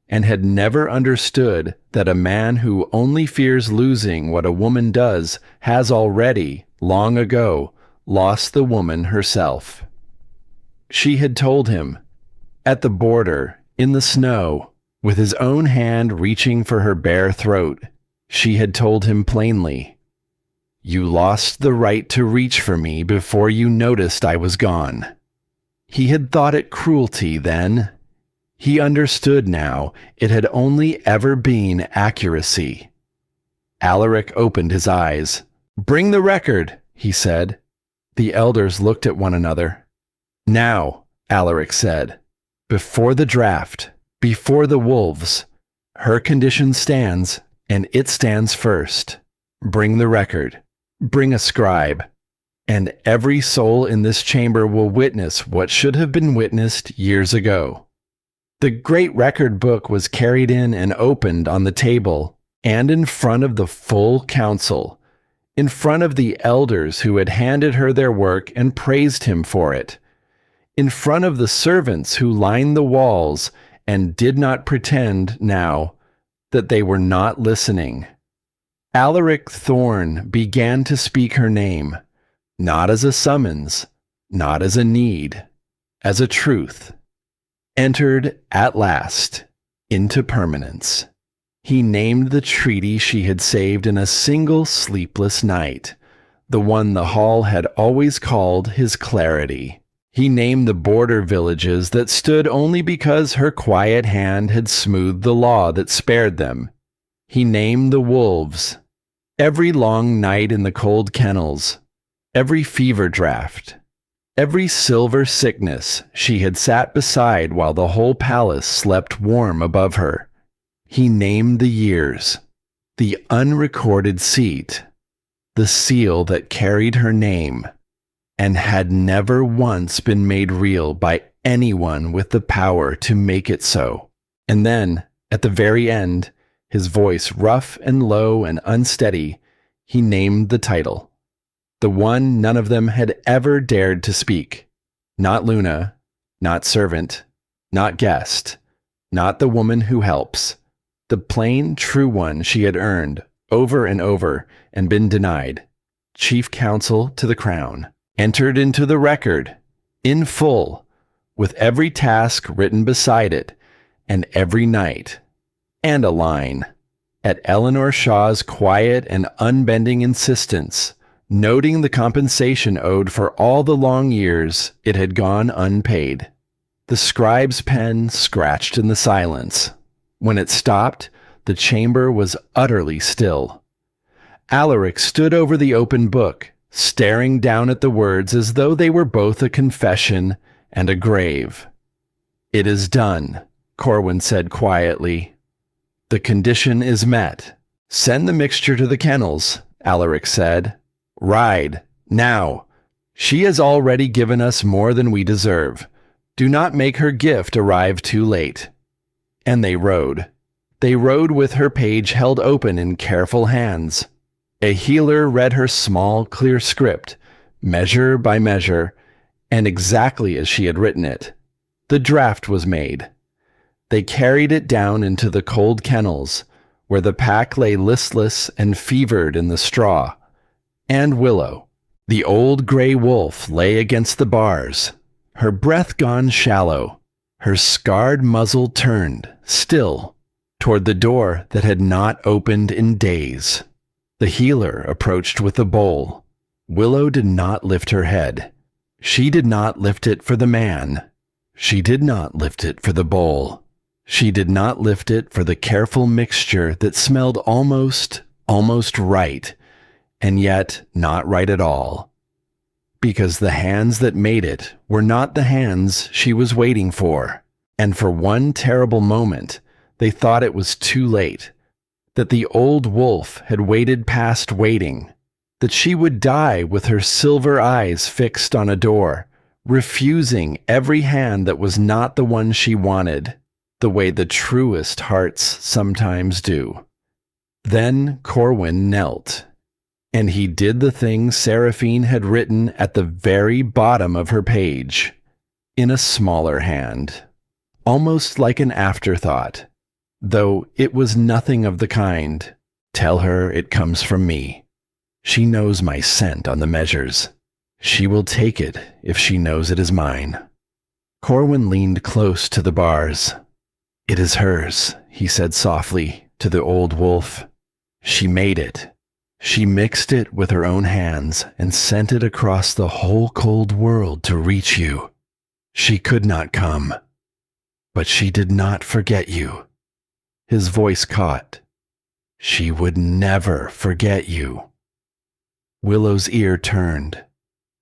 and had never understood that a man who only fears losing what a woman does has already, long ago, lost the woman herself. She had told him, at the border, in the snow, with his own hand reaching for her bare throat, she had told him plainly, "You lost the right to reach for me before you noticed I was gone." He had thought it cruelty then. He understood now it had only ever been accuracy. Alaric opened his eyes. "Bring the record," he said. The elders looked at one another. "Now," Alaric said, "before the draft, before the wolves, her condition stands, and it stands first. Bring the record. Bring a scribe. And every soul in this chamber will witness what should have been witnessed years ago." The great record book was carried in and opened on the table, and in front of the full council, in front of the elders who had handed her their work and praised him for it, in front of the servants who lined the walls and did not pretend now that they were not listening. Alaric Thorne began to speak her name, not as a summons, not as a need, as a truth. Entered at last into permanence. He named the treaty she had saved in a single sleepless night, the one the hall had always called his clarity. He named the border villages that stood only because her quiet hand had smoothed the law that spared them. He named the wolves. Every long night in the cold kennels, every fever draft, every silver sickness she had sat beside while the whole palace slept warm above her. He named the years, the unrecorded seat, the seal that carried her name, and had never once been made real by anyone with the power to make it so. And then, at the very end, his voice rough and low and unsteady, he named the title. The one none of them had ever dared to speak. Not Luna, not servant, not guest, not the woman who helps. The plain, true one she had earned, over and over, and been denied. Chief counsel to the crown. Entered into the record, in full, with every task written beside it, and every night, and a line, at Eleanor Shaw's quiet and unbending insistence, noting the compensation owed for all the long years it had gone unpaid. The scribe's pen scratched in the silence. When it stopped, the chamber was utterly still. Alaric stood over the open book, staring down at the words as though they were both a confession and a grave. "It is done," Corwin said quietly. "The condition is met. Send the mixture to the kennels," Alaric said. "Ride, now. She has already given us more than we deserve. Do not make her gift arrive too late." And they rode. They rode with her page held open in careful hands. A healer read her small, clear script, measure by measure, and exactly as she had written it. The draft was made. They carried it down into the cold kennels, where the pack lay listless and fevered in the straw, and Willow, the old gray wolf, lay against the bars, her breath gone shallow, her scarred muzzle turned, still, toward the door that had not opened in days. The healer approached with the bowl. Willow did not lift her head. She did not lift it for the man. She did not lift it for the bowl. She did not lift it for the careful mixture that smelled almost right, and yet not right at all. Because the hands that made it were not the hands she was waiting for, and for one terrible moment they thought it was too late, that the old wolf had waited past waiting, that she would die with her silver eyes fixed on a door, refusing every hand that was not the one she wanted, the way the truest hearts sometimes do. Then Corwin knelt, and he did the thing Seraphine had written at the very bottom of her page, in a smaller hand, almost like an afterthought, though it was nothing of the kind. Tell her it comes from me. She knows my scent on the measures. She will take it if she knows it is mine. Corwin leaned close to the bars. It is hers, he said softly to the old wolf. She made it. She mixed it with her own hands and sent it across the whole cold world to reach you. She could not come, but she did not forget you. His voice caught. She would never forget you. Willow's ear turned.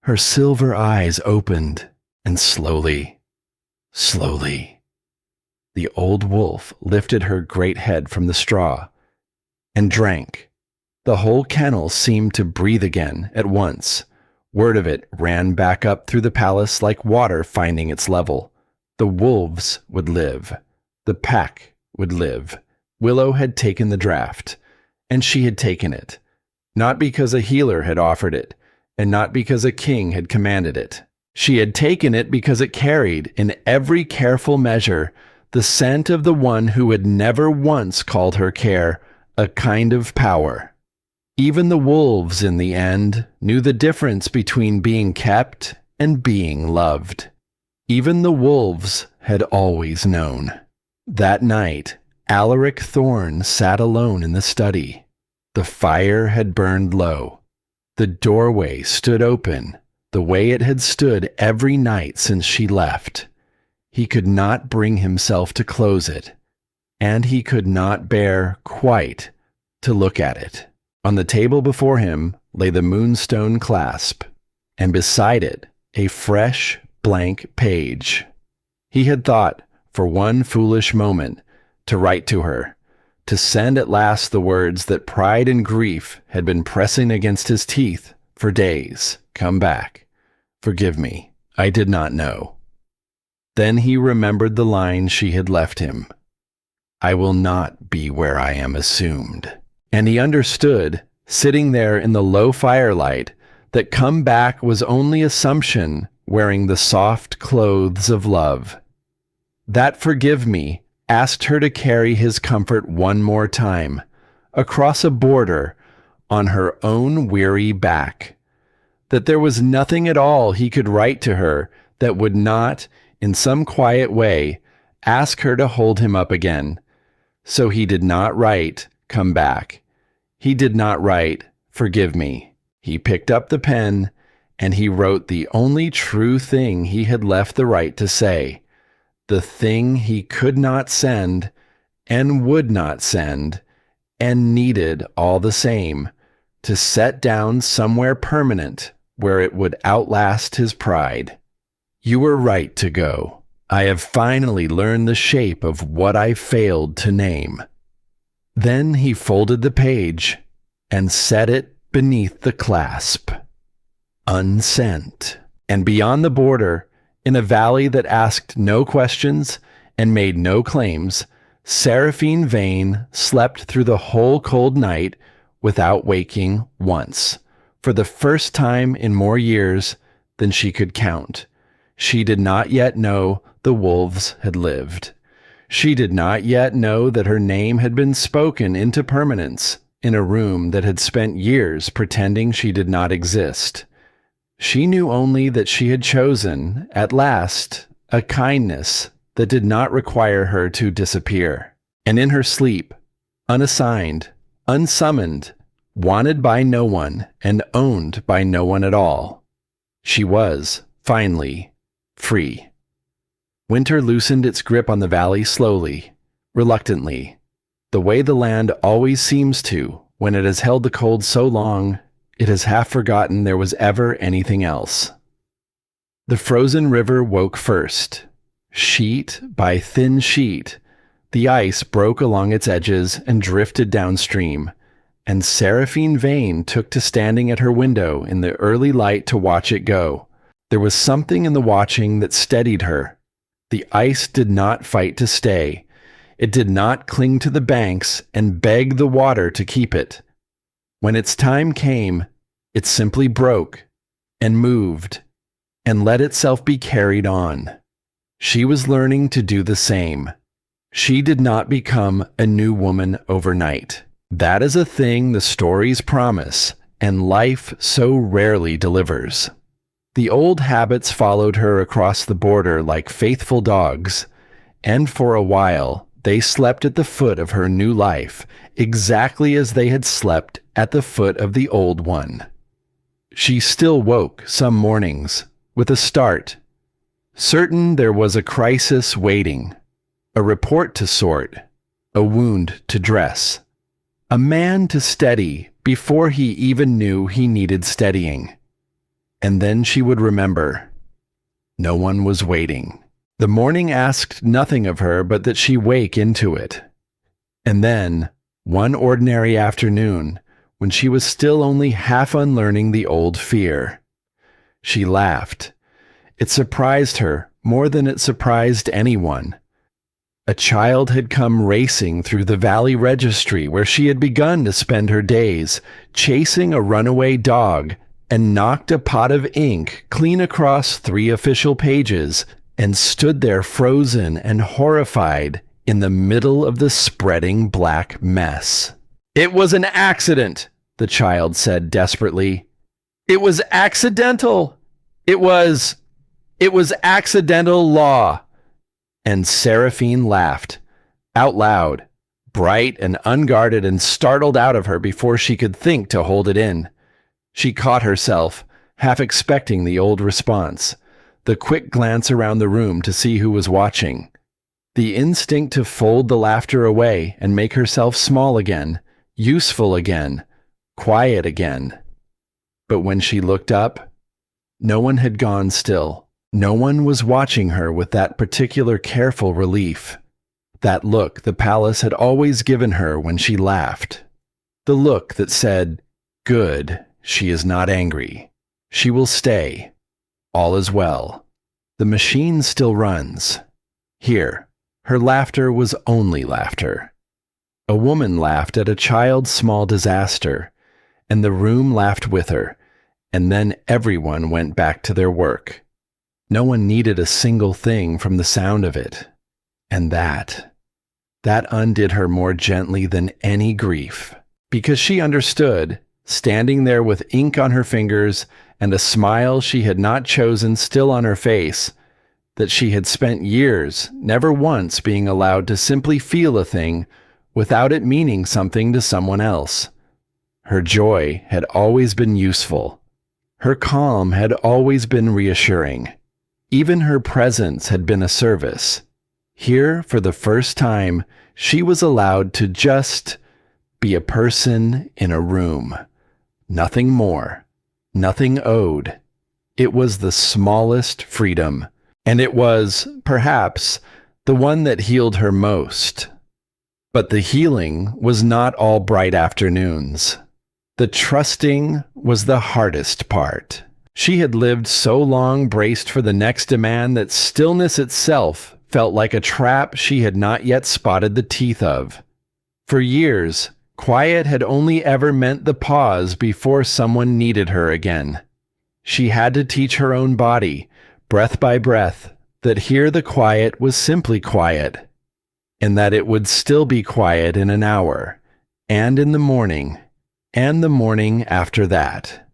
Her silver eyes opened, and slowly, the old wolf lifted her great head from the straw and drank. The whole kennel seemed to breathe again at once. Word of it ran back up through the palace like water finding its level. The wolves would live. The pack would live. Willow had taken the draft, and she had taken it, not because a healer had offered it, and not because a king had commanded it. She had taken it because it carried, in every careful measure, the scent of the one who had never once called her care a kind of power. Even the wolves, in the end, knew the difference between being kept and being loved. Even the wolves had always known. That night, Alaric Thorne sat alone in the study. The fire had burned low. The doorway stood open, the way it had stood every night since she left. He could not bring himself to close it, and he could not bear quite to look at it. On the table before him lay the moonstone clasp, and beside it a fresh, blank page. He had thought, for one foolish moment, to write to her, to send at last the words that pride and grief had been pressing against his teeth for days. Come back. Forgive me. I did not know. Then he remembered the line she had left him. I will not be where I am assumed. And he understood, sitting there in the low firelight, that come back was only assumption wearing the soft clothes of love. That forgive me asked her to carry his comfort one more time, across a border, on her own weary back. That there was nothing at all he could write to her that would not, in some quiet way, ask her to hold him up again. So he did not write, come back. He did not write, forgive me. He picked up the pen, and he wrote the only true thing he had left the right to say, the thing he could not send, and would not send, and needed all the same, to set down somewhere permanent where it would outlast his pride. You were right to go. I have finally learned the shape of what I failed to name. Then he folded the page and set it beneath the clasp. Unsent. And beyond the border, in a valley that asked no questions and made no claims, Seraphine Vane slept through the whole cold night without waking once, for the first time in more years than she could count. She did not yet know the wolves had lived. She did not yet know that her name had been spoken into permanence in a room that had spent years pretending she did not exist. She knew only that she had chosen, at last, a kindness that did not require her to disappear. And in her sleep, unassigned, unsummoned, wanted by no one, and owned by no one at all, she was, finally, free. Winter loosened its grip on the valley slowly, reluctantly, the way the land always seems to when it has held the cold so long it has half forgotten there was ever anything else. The frozen river woke first. Sheet by thin sheet, the ice broke along its edges and drifted downstream, and Seraphine Vane took to standing at her window in the early light to watch it go. There was something in the watching that steadied her. The ice did not fight to stay. It did not cling to the banks and beg the water to keep it. When its time came, it simply broke and moved and let itself be carried on. She was learning to do the same. She did not become a new woman overnight. That is a thing the stories promise, and life so rarely delivers. The old habits followed her across the border like faithful dogs, and for a while they slept at the foot of her new life, exactly as they had slept at the foot of the old one. She still woke some mornings with a start, certain there was a crisis waiting, a report to sort, a wound to dress, a man to steady before he even knew he needed steadying. And then she would remember. No one was waiting. The morning asked nothing of her but that she wake into it. And then, one ordinary afternoon, when she was still only half unlearning the old fear, she laughed. It surprised her more than it surprised anyone. A child had come racing through the valley registry where she had begun to spend her days, chasing a runaway dog, and knocked a pot of ink clean across 3 official pages, and stood there frozen and horrified in the middle of the spreading black mess. "It was an accident," the child said desperately. "It was accidental. It was accidental law." And Seraphine laughed, out loud, bright and unguarded, and startled out of her before she could think to hold it in. She caught herself, half expecting the old response, the quick glance around the room to see who was watching, the instinct to fold the laughter away and make herself small again, useful again, quiet again. But when she looked up, no one had gone still. No one was watching her with that particular careful relief, that look the palace had always given her when she laughed, the look that said, "Good. She is not angry. She will stay. All is well. The machine still runs." Here, her laughter was only laughter. A woman laughed at a child's small disaster, and the room laughed with her, and then everyone went back to their work. No one needed a single thing from the sound of it. And that undid her more gently than any grief, because she understood, standing there with ink on her fingers and a smile she had not chosen still on her face, that she had spent years never once being allowed to simply feel a thing without it meaning something to someone else. Her joy had always been useful. Her calm had always been reassuring. Even her presence had been a service. Here, for the first time, she was allowed to just be a person in a room. Nothing more, nothing owed. It was the smallest freedom, and it was, perhaps, the one that healed her most. But the healing was not all bright afternoons. The trusting was the hardest part. She had lived so long braced for the next demand that stillness itself felt like a trap she had not yet spotted the teeth of. For years, quiet had only ever meant the pause before someone needed her again. She had to teach her own body, breath by breath, that here the quiet was simply quiet. and that it would still be quiet in an hour, and in the morning, and the morning after that.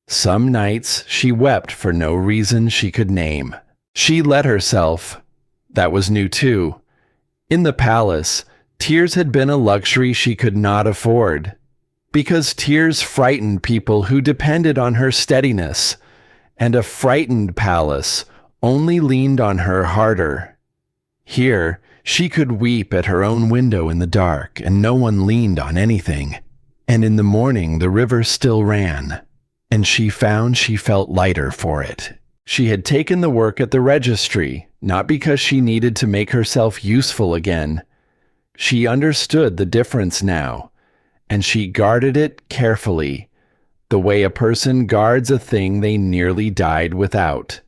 Some nights she wept for no reason she could name. She let herself. That was new too. In the palace, tears had been a luxury she could not afford, because tears frightened people who depended on her steadiness, and a frightened palace only leaned on her harder. Here, she could weep at her own window in the dark, and no one leaned on anything. And in the morning the river still ran, and she found she felt lighter for it. She had taken the work at the registry, not because she needed to make herself useful again. She understood the difference now, and she guarded it carefully, the way a person guards a thing they nearly died without.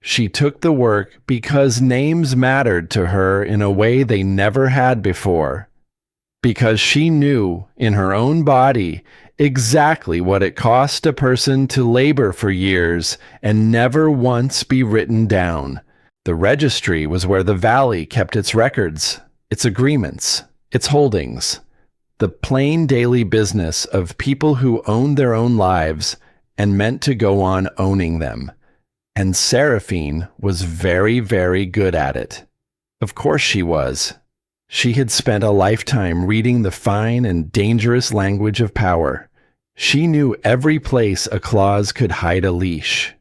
She took the work because names mattered to her in a way they never had before, because she knew in her own body exactly what it cost a person to labor for years and never once be written down. The registry was where the valley kept its records, its agreements, its holdings, the plain daily business of people who owned their own lives and meant to go on owning them. And Seraphine was very, very good at it. Of course she was. She had spent a lifetime reading the fine and dangerous language of power. She knew every place a clause could hide a leash.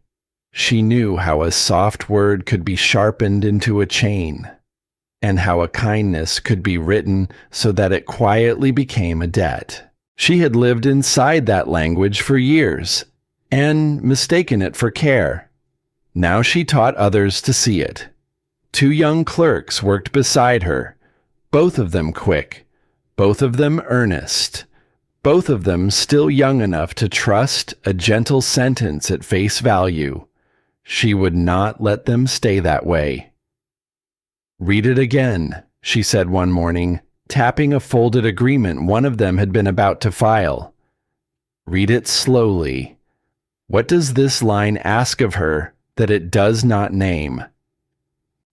She knew how a soft word could be sharpened into a chain, and how a kindness could be written so that it quietly became a debt. She had lived inside that language for years, and mistaken it for care. Now she taught others to see it. 2 young clerks worked beside her, both of them quick, both of them earnest, both of them still young enough to trust a gentle sentence at face value. She would not let them stay that way. "Read it again," she said one morning, tapping a folded agreement one of them had been about to file. "Read it slowly. What does this line ask of her that it does not name?"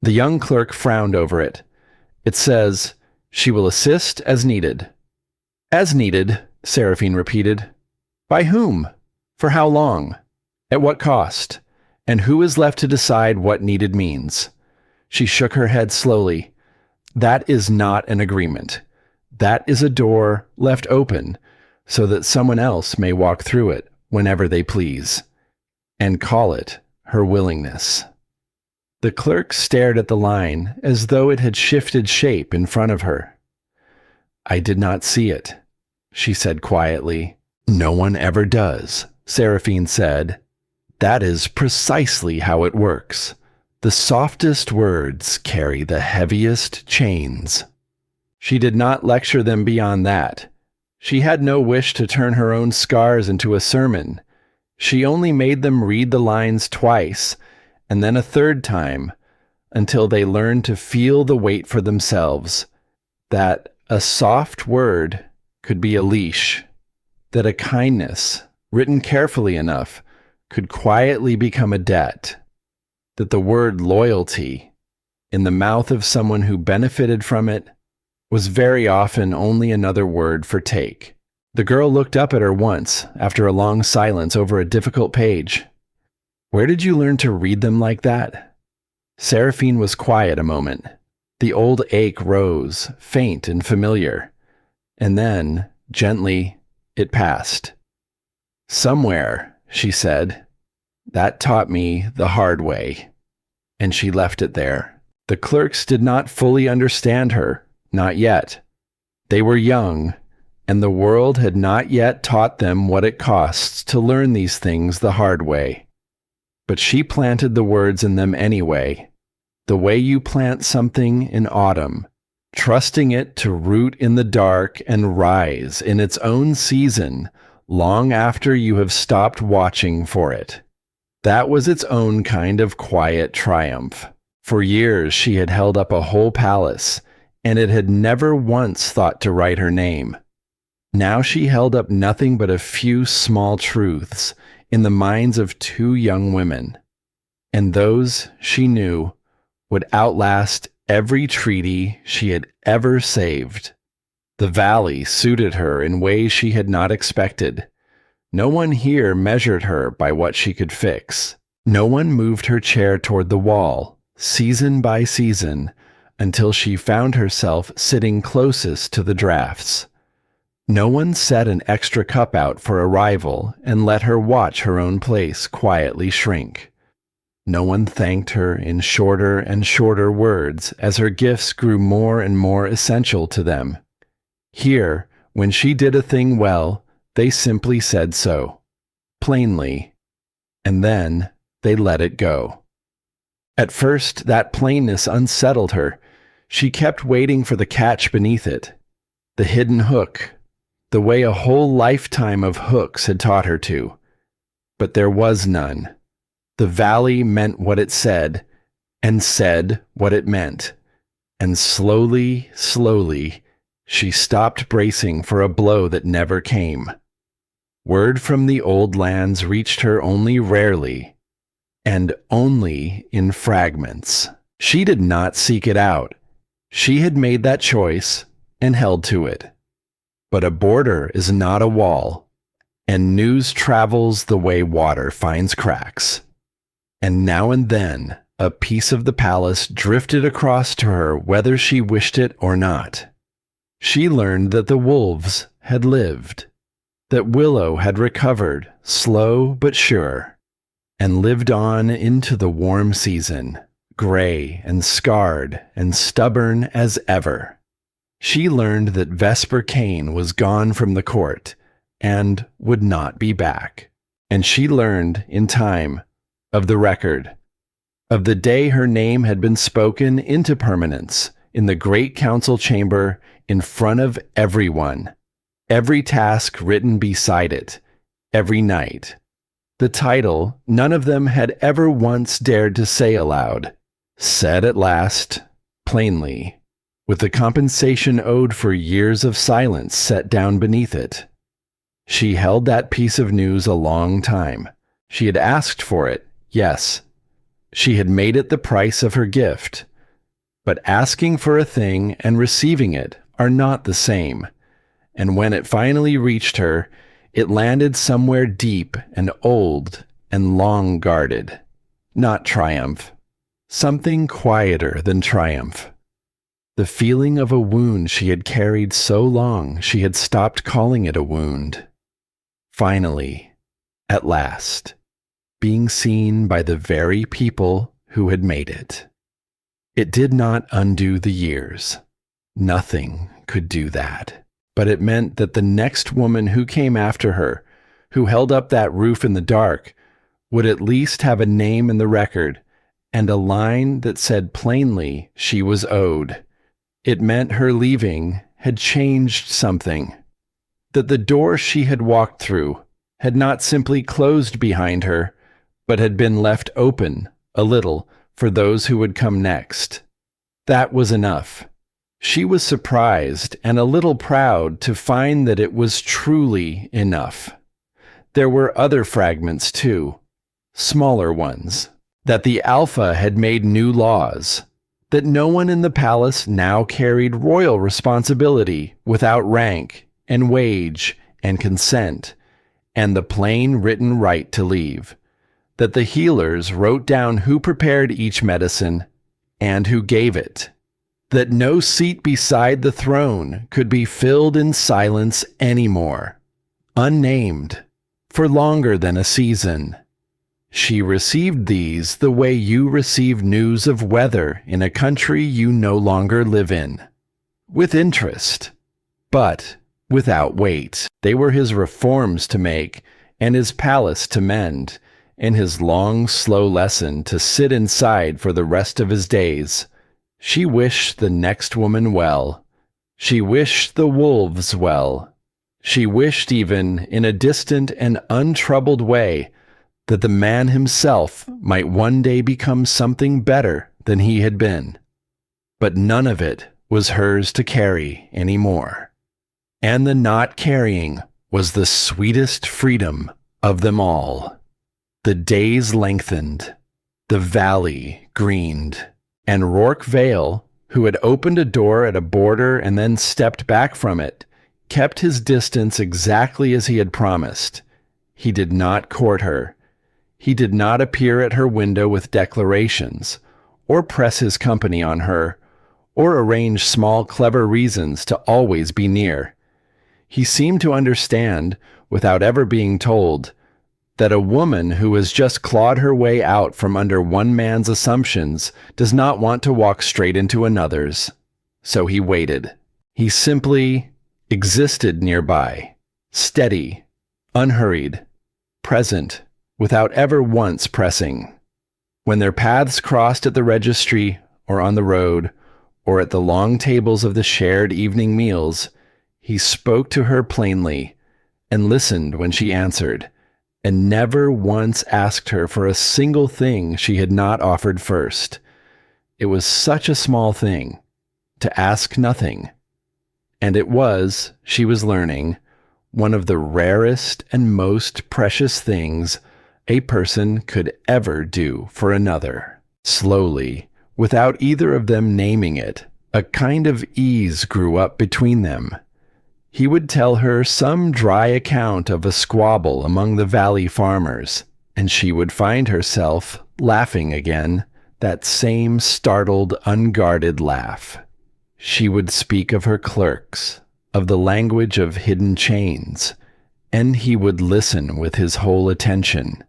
The young clerk frowned over it. "It says, 'She will assist as needed.'" "As needed," Seraphine repeated. "By whom? For how long? At what cost? And who is left to decide what needed means?" She shook her head slowly. "That is not an agreement. That is a door left open so that someone else may walk through it whenever they please, and call it her willingness." The clerk stared at the line as though it had shifted shape in front of her. "I did not see it," she said quietly. "No one ever does," Seraphine said. "That is precisely how it works. The softest words carry the heaviest chains." She did not lecture them beyond that. She had no wish to turn her own scars into a sermon. She only made them read the lines twice, and then a third time, until they learned to feel the weight for themselves, that a soft word could be a leash, that a kindness, written carefully enough, could quietly become a debt, that the word loyalty, in the mouth of someone who benefited from it, was very often only another word for take. The girl looked up at her once, after a long silence over a difficult page. "Where did you learn to read them like that?" Seraphine was quiet a moment. The old ache rose, faint and familiar, and then, gently, it passed. "Somewhere," she said. "That taught me the hard way." And she left it there. The clerks did not fully understand her, not yet. They were young, and the world had not yet taught them what it costs to learn these things the hard way. But she planted the words in them anyway, the way you plant something in autumn, trusting it to root in the dark and rise in its own season long after you have stopped watching for it. That was its own kind of quiet triumph. For years she had held up a whole palace, and it had never once thought to write her name. Now she held up nothing but a few small truths in the minds of 2 young women, and those, she knew, would outlast every treaty she had ever saved. The valley suited her in ways she had not expected. No one here measured her by what she could fix. No one moved her chair toward the wall, season by season, until she found herself sitting closest to the drafts. No one set an extra cup out for a rival and let her watch her own place quietly shrink. No one thanked her in shorter and shorter words as her gifts grew more and more essential to them. Here, when she did a thing well, they simply said so, plainly, and then they let it go. At first, that plainness unsettled her. She kept waiting for the catch beneath it, the hidden hook, the way a whole lifetime of hooks had taught her to. But there was none. The valley meant what it said, and said what it meant. And slowly, slowly, she stopped bracing for a blow that never came. Word from the old lands reached her only rarely, and only in fragments. She did not seek it out. She had made that choice and held to it. But a border is not a wall, and news travels the way water finds cracks. And now and then, a piece of the palace drifted across to her whether she wished it or not. She learned that the wolves had lived, that Willow had recovered, slow but sure, and lived on into the warm season, gray and scarred and stubborn as ever. She learned that Vesper Kane was gone from the court and would not be back. And she learned, in time, of the record, of the day her name had been spoken into permanence in the great council chamber in front of everyone, every task written beside it, every night. The title none of them had ever once dared to say aloud, said at last, plainly, with the compensation owed for years of silence set down beneath it. She held that piece of news a long time. She had asked for it, yes. She had made it the price of her gift. But asking for a thing and receiving it are not the same. And when it finally reached her, it landed somewhere deep and old and long guarded. Not triumph. Something quieter than triumph. The feeling of a wound she had carried so long she had stopped calling it a wound. Finally, at last, being seen by the very people who had made it. It did not undo the years. Nothing could do that. But it meant that the next woman who came after her, who held up that roof in the dark, would at least have a name in the record and a line that said plainly she was owed. It meant her leaving had changed something, that the door she had walked through had not simply closed behind her, but had been left open, a little, for those who would come next. That was enough. She was surprised and a little proud to find that it was truly enough. There were other fragments too, smaller ones, that the Alpha had made new laws, that no one in the palace now carried royal responsibility without rank and wage and consent, and the plain written right to leave, that the healers wrote down who prepared each medicine and who gave it, that no seat beside the throne could be filled in silence anymore, unnamed, for longer than a season. She received these the way you receive news of weather in a country you no longer live in, with interest, but without weight. They were his reforms to make, and his palace to mend, and his long, slow lesson to sit inside for the rest of his days. She wished the next woman well. She wished the wolves well. She wished even, in a distant and untroubled way, that the man himself might one day become something better than he had been. But none of it was hers to carry anymore. And the not carrying was the sweetest freedom of them all. The days lengthened, the valley greened, and Rourke Vale, who had opened a door at a border and then stepped back from it, kept his distance exactly as he had promised. He did not court her. He did not appear at her window with declarations, or press his company on her, or arrange small clever reasons to always be near. He seemed to understand, without ever being told, that a woman who has just clawed her way out from under one man's assumptions does not want to walk straight into another's. So he waited. He simply existed nearby, steady, unhurried, present, without ever once pressing. When their paths crossed at the registry, or on the road, or at the long tables of the shared evening meals, he spoke to her plainly, and listened when she answered, and never once asked her for a single thing she had not offered first. It was such a small thing, to ask nothing. And it was, she was learning, one of the rarest and most precious things a person could ever do for another. Slowly, without either of them naming it, a kind of ease grew up between them. He would tell her some dry account of a squabble among the valley farmers, and she would find herself laughing again, that same startled, unguarded laugh. She would speak of her clerks, of the language of hidden chains, and he would listen with his whole attention.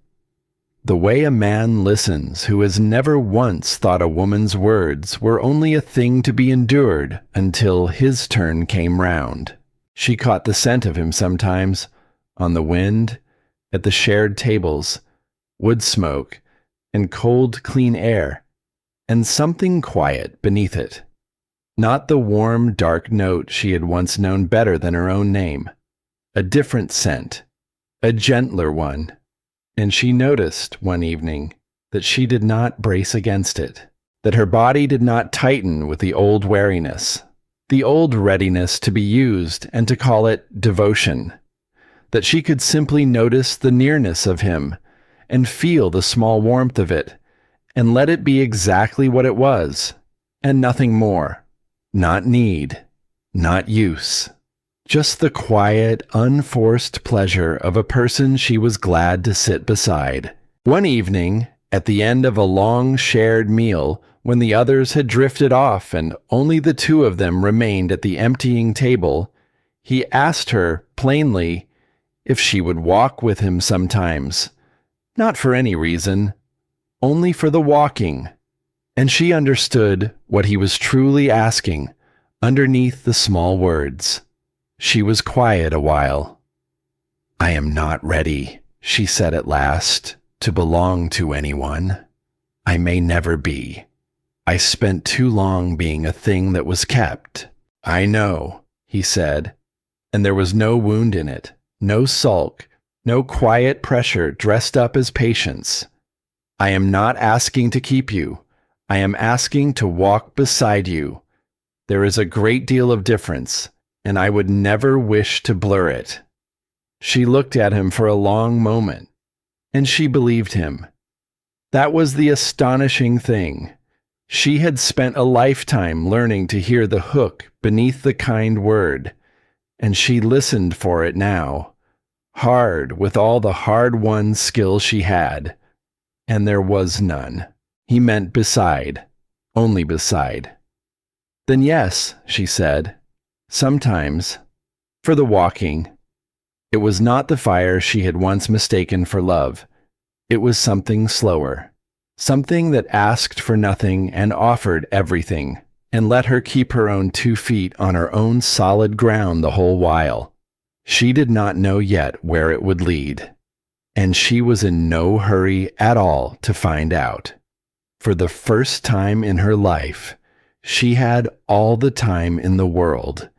The way a man listens who has never once thought a woman's words were only a thing to be endured until his turn came round. She caught the scent of him sometimes, on the wind, at the shared tables, wood smoke, and cold, clean air, and something quiet beneath it. Not the warm, dark note she had once known better than her own name. A different scent, a gentler one, and she noticed, one evening, that she did not brace against it, that her body did not tighten with the old wariness, the old readiness to be used and to call it devotion, that she could simply notice the nearness of him and feel the small warmth of it, and let it be exactly what it was, and nothing more. Not need, not use. Just the quiet, unforced pleasure of a person she was glad to sit beside. One evening, at the end of a long shared meal, when the others had drifted off and only the two of them remained at the emptying table, he asked her, plainly, if she would walk with him sometimes. Not for any reason, only for the walking. And she understood what he was truly asking underneath the small words. She was quiet a while. "I am not ready," she said at last, "to belong to anyone. I may never be. I spent too long being a thing that was kept." "I know," he said, and there was no wound in it, no sulk, no quiet pressure dressed up as patience. "I am not asking to keep you. I am asking to walk beside you. There is a great deal of difference, and I would never wish to blur it." She looked at him for a long moment, and she believed him. That was the astonishing thing. She had spent a lifetime learning to hear the hook beneath the kind word, and she listened for it now, hard with all the hard-won skill she had, and there was none. He meant beside, only beside. "Then yes," she said, "sometimes, for the walking." It was not the fire she had once mistaken for love. It was something slower, something that asked for nothing and offered everything, and let her keep her own 2 feet on her own solid ground the whole while. She did not know yet where it would lead, and she was in no hurry at all to find out. For the first time in her life, she had all the time in the world,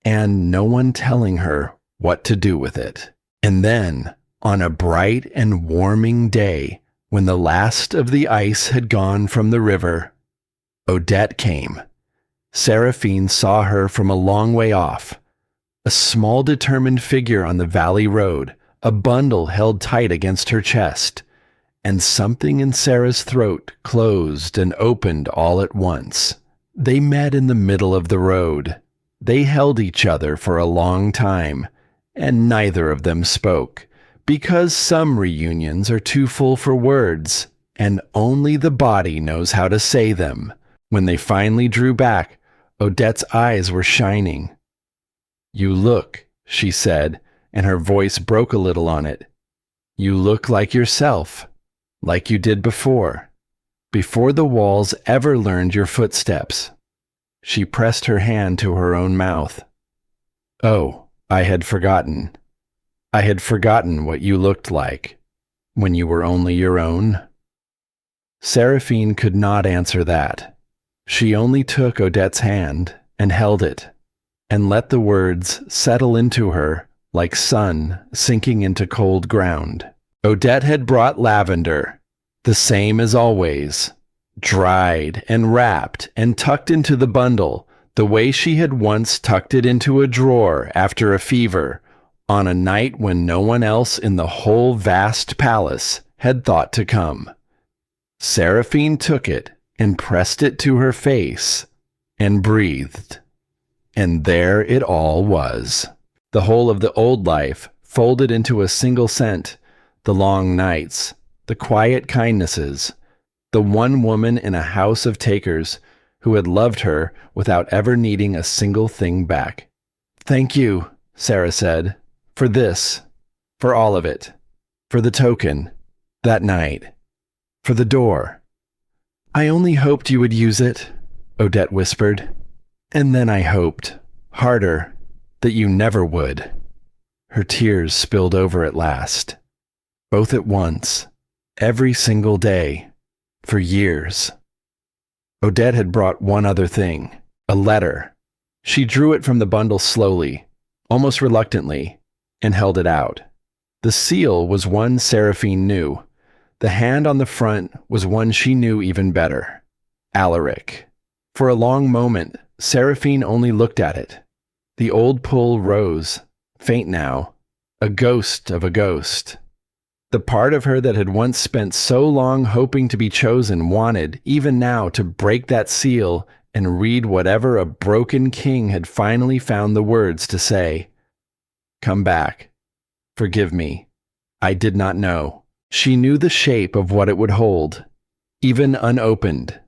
and no one telling her what to do with it. And then, on a bright and warming day, when the last of the ice had gone from the river, Odette came. Seraphine saw her from a long way off, a small determined figure on the valley road, a bundle held tight against her chest, and something in Sarah's throat closed and opened all at once. They met in the middle of the road. They held each other for a long time, and neither of them spoke, because some reunions are too full for words, and only the body knows how to say them. When they finally drew back, Odette's eyes were shining. "You look," she said, and her voice broke a little on it. "You look like yourself, like you did before the walls ever learned your footsteps." She pressed her hand to her own mouth. "Oh, I had forgotten. I had forgotten what you looked like when you were only your own." Seraphine could not answer that. She only took Odette's hand and held it, and let the words settle into her like sun sinking into cold ground. Odette had brought lavender, the same as always, dried and wrapped and tucked into the bundle the way she had once tucked it into a drawer after a fever, on a night when no one else in the whole vast palace had thought to come. Seraphine took it and pressed it to her face and breathed. And there it all was. The whole of the old life folded into a single scent, the long nights, the quiet kindnesses, the one woman in a house of takers who had loved her without ever needing a single thing back. "Thank you," Sarah said, "for this, for all of it, for the token, that night, for the door." "I only hoped you would use it," Odette whispered. "And then I hoped, harder, that you never would." Her tears spilled over at last. Both at once, every single day, for years. Odette had brought one other thing, a letter. She drew it from the bundle slowly, almost reluctantly, and held it out. The seal was one Seraphine knew. The hand on the front was one she knew even better. Alaric. For a long moment, Seraphine only looked at it. The old pull rose, faint now, a ghost of a ghost. The part of her that had once spent so long hoping to be chosen wanted, even now, to break that seal and read whatever a broken king had finally found the words to say. "Come back. Forgive me. I did not know." She knew the shape of what it would hold, even unopened.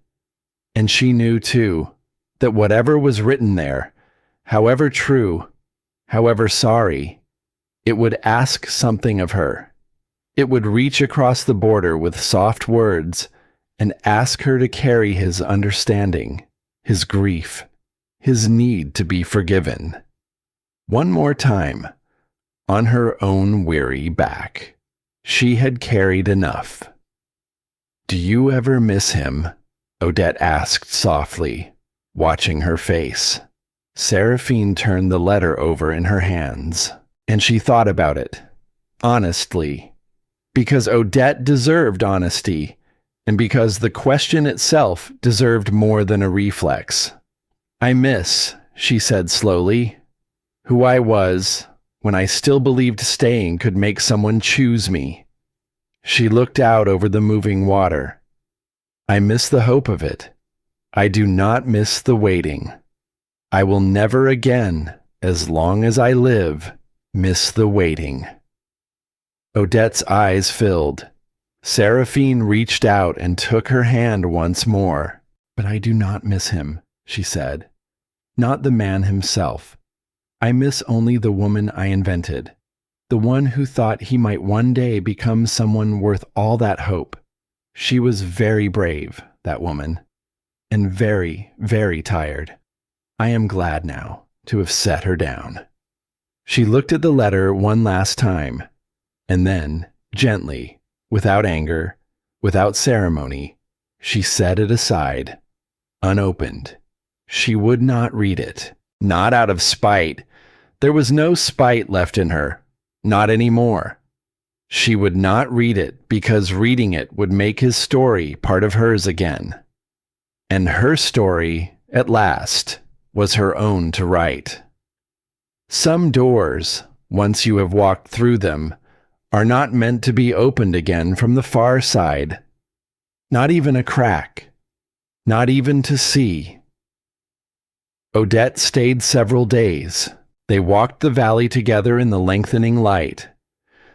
And she knew, too, that whatever was written there, however true, however sorry, it would ask something of her. It would reach across the border with soft words and ask her to carry his understanding, his grief, his need to be forgiven. One more time, on her own weary back. She had carried enough. "Do you ever miss him?" Odette asked softly, watching her face. Seraphine turned the letter over in her hands, and she thought about it, honestly, because Odette deserved honesty, and because the question itself deserved more than a reflex. "I miss," she said slowly, "who I was when I still believed staying could make someone choose me." She looked out over the moving water. "I miss the hope of it. I do not miss the waiting. I will never again, as long as I live, miss the waiting." Odette's eyes filled. Seraphine reached out and took her hand once more. "But I do not miss him," she said. "Not the man himself. I miss only the woman I invented, the one who thought he might one day become someone worth all that hope. She was very brave, that woman, and very, very tired. I am glad now to have set her down." She looked at the letter one last time, and then, gently, without anger, without ceremony, she set it aside, unopened. She would not read it, not out of spite. There was no spite left in her, not anymore. She would not read it because reading it would make his story part of hers again. And her story, at last, was her own to write. Some doors, once you have walked through them, are not meant to be opened again from the far side. Not even a crack. Not even to see. Odette stayed several days. They walked the valley together in the lengthening light.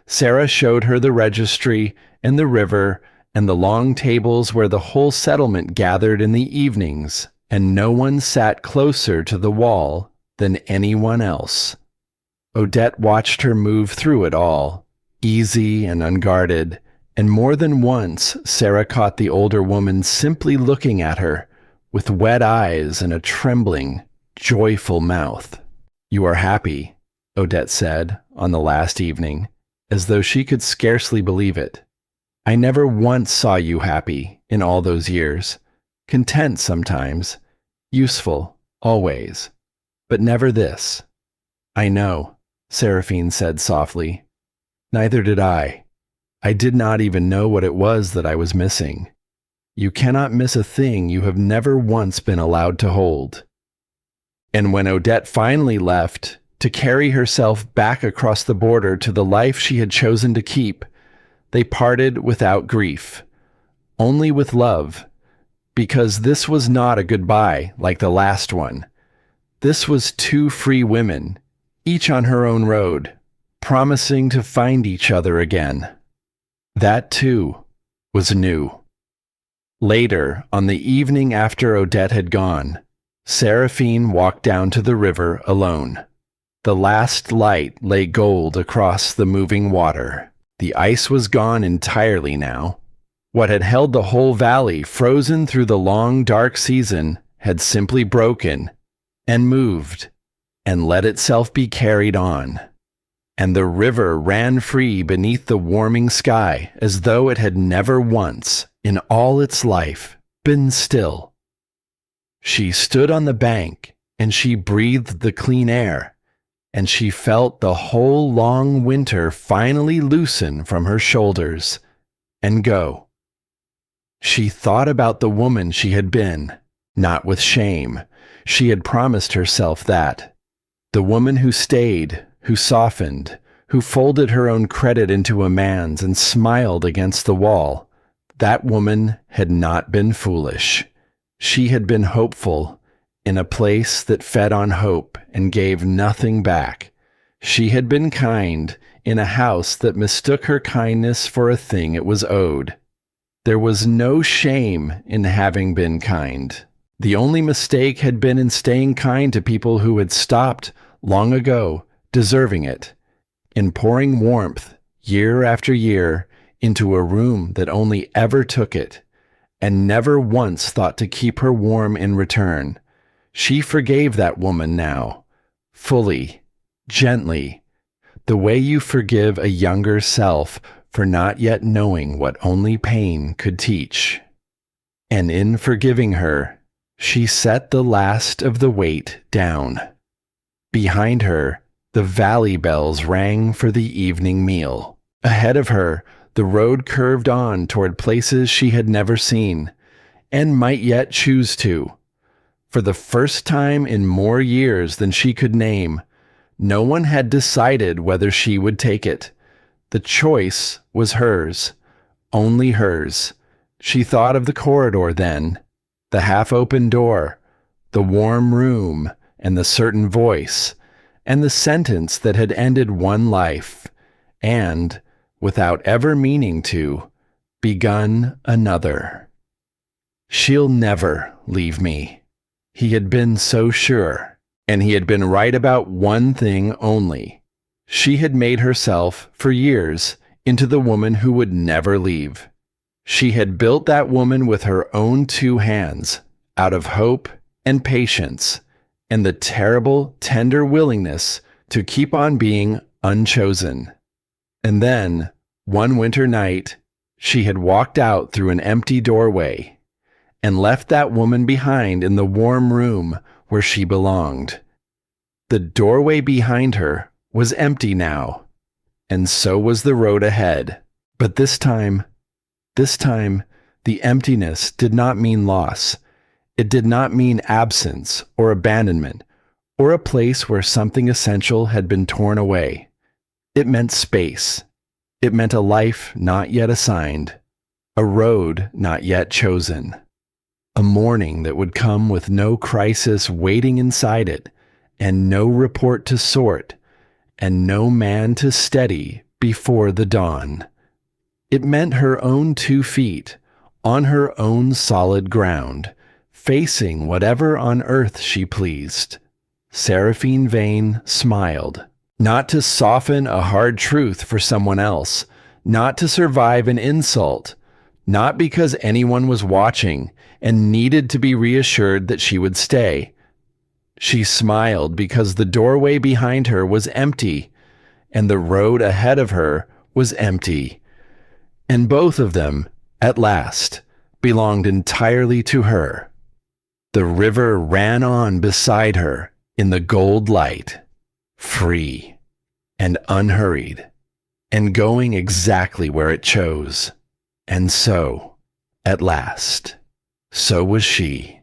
Sarah showed her the registry and the river and the long tables where the whole settlement gathered in the evenings, and no one sat closer to the wall than anyone else. Odette watched her move through it all, easy and unguarded, and more than once Sarah caught the older woman simply looking at her with wet eyes and a trembling, joyful mouth. "You are happy," Odette said on the last evening, as though she could scarcely believe it. "I never once saw you happy in all those years. Content sometimes, useful always, but never this." "I know," Seraphine said softly. "Neither did I. I did not even know what it was that I was missing. You cannot miss a thing you have never once been allowed to hold." And when Odette finally left to carry herself back across the border to the life she had chosen to keep, they parted without grief, only with love, because this was not a goodbye like the last one. This was two free women, each on her own road, promising to find each other again. That, too, was new. Later, on the evening after Odette had gone, Seraphine walked down to the river alone. The last light lay gold across the moving water. The ice was gone entirely now. What had held the whole valley frozen through the long, dark season had simply broken and moved and let itself be carried on. And the river ran free beneath the warming sky as though it had never once, in all its life, been still. She stood on the bank and she breathed the clean air, and she felt the whole long winter finally loosen from her shoulders and go. She thought about the woman she had been, not with shame. She had promised herself that. The woman who stayed, who softened, who folded her own credit into a man's and smiled against the wall. That woman had not been foolish. She had been hopeful, in a place that fed on hope and gave nothing back. She had been kind, in a house that mistook her kindness for a thing it was owed. There was no shame in having been kind. The only mistake had been in staying kind to people who had stopped, long ago, deserving it, in pouring warmth, year after year, into a room that only ever took it, and never once thought to keep her warm in return. She forgave that woman now, fully, gently, the way you forgive a younger self for not yet knowing what only pain could teach. And in forgiving her, she set the last of the weight down. Behind her, the valley bells rang for the evening meal. Ahead of her, the road curved on toward places she had never seen, and might yet choose to. For the first time in more years than she could name, no one had decided whether she would take it. The choice was hers, only hers. She thought of the corridor then, the half-open door, the warm room, and the certain voice, and the sentence that had ended one life, and, without ever meaning to, begun another. She'll never leave me. He had been so sure, and he had been right about one thing only. She had made herself, for years, into the woman who would never leave. She had built that woman with her own two hands, out of hope and patience, and the terrible, tender willingness to keep on being unchosen. And then, one winter night, she had walked out through an empty doorway and left that woman behind in the warm room where she belonged. The doorway behind her was empty now, and so was the road ahead. But this time, the emptiness did not mean loss. It did not mean absence or abandonment, or a place where something essential had been torn away. It meant space. It meant a life not yet assigned, a road not yet chosen. A morning that would come with no crisis waiting inside it, and no report to sort, and no man to steady before the dawn. It meant her own 2 feet, on her own solid ground, facing whatever on earth she pleased. Seraphine Vane smiled, not to soften a hard truth for someone else, not to survive an insult, not because anyone was watching and needed to be reassured that she would stay. She smiled because the doorway behind her was empty, and the road ahead of her was empty. And both of them, at last, belonged entirely to her. The river ran on beside her in the gold light, free and unhurried, and going exactly where it chose. And so, at last, so was she.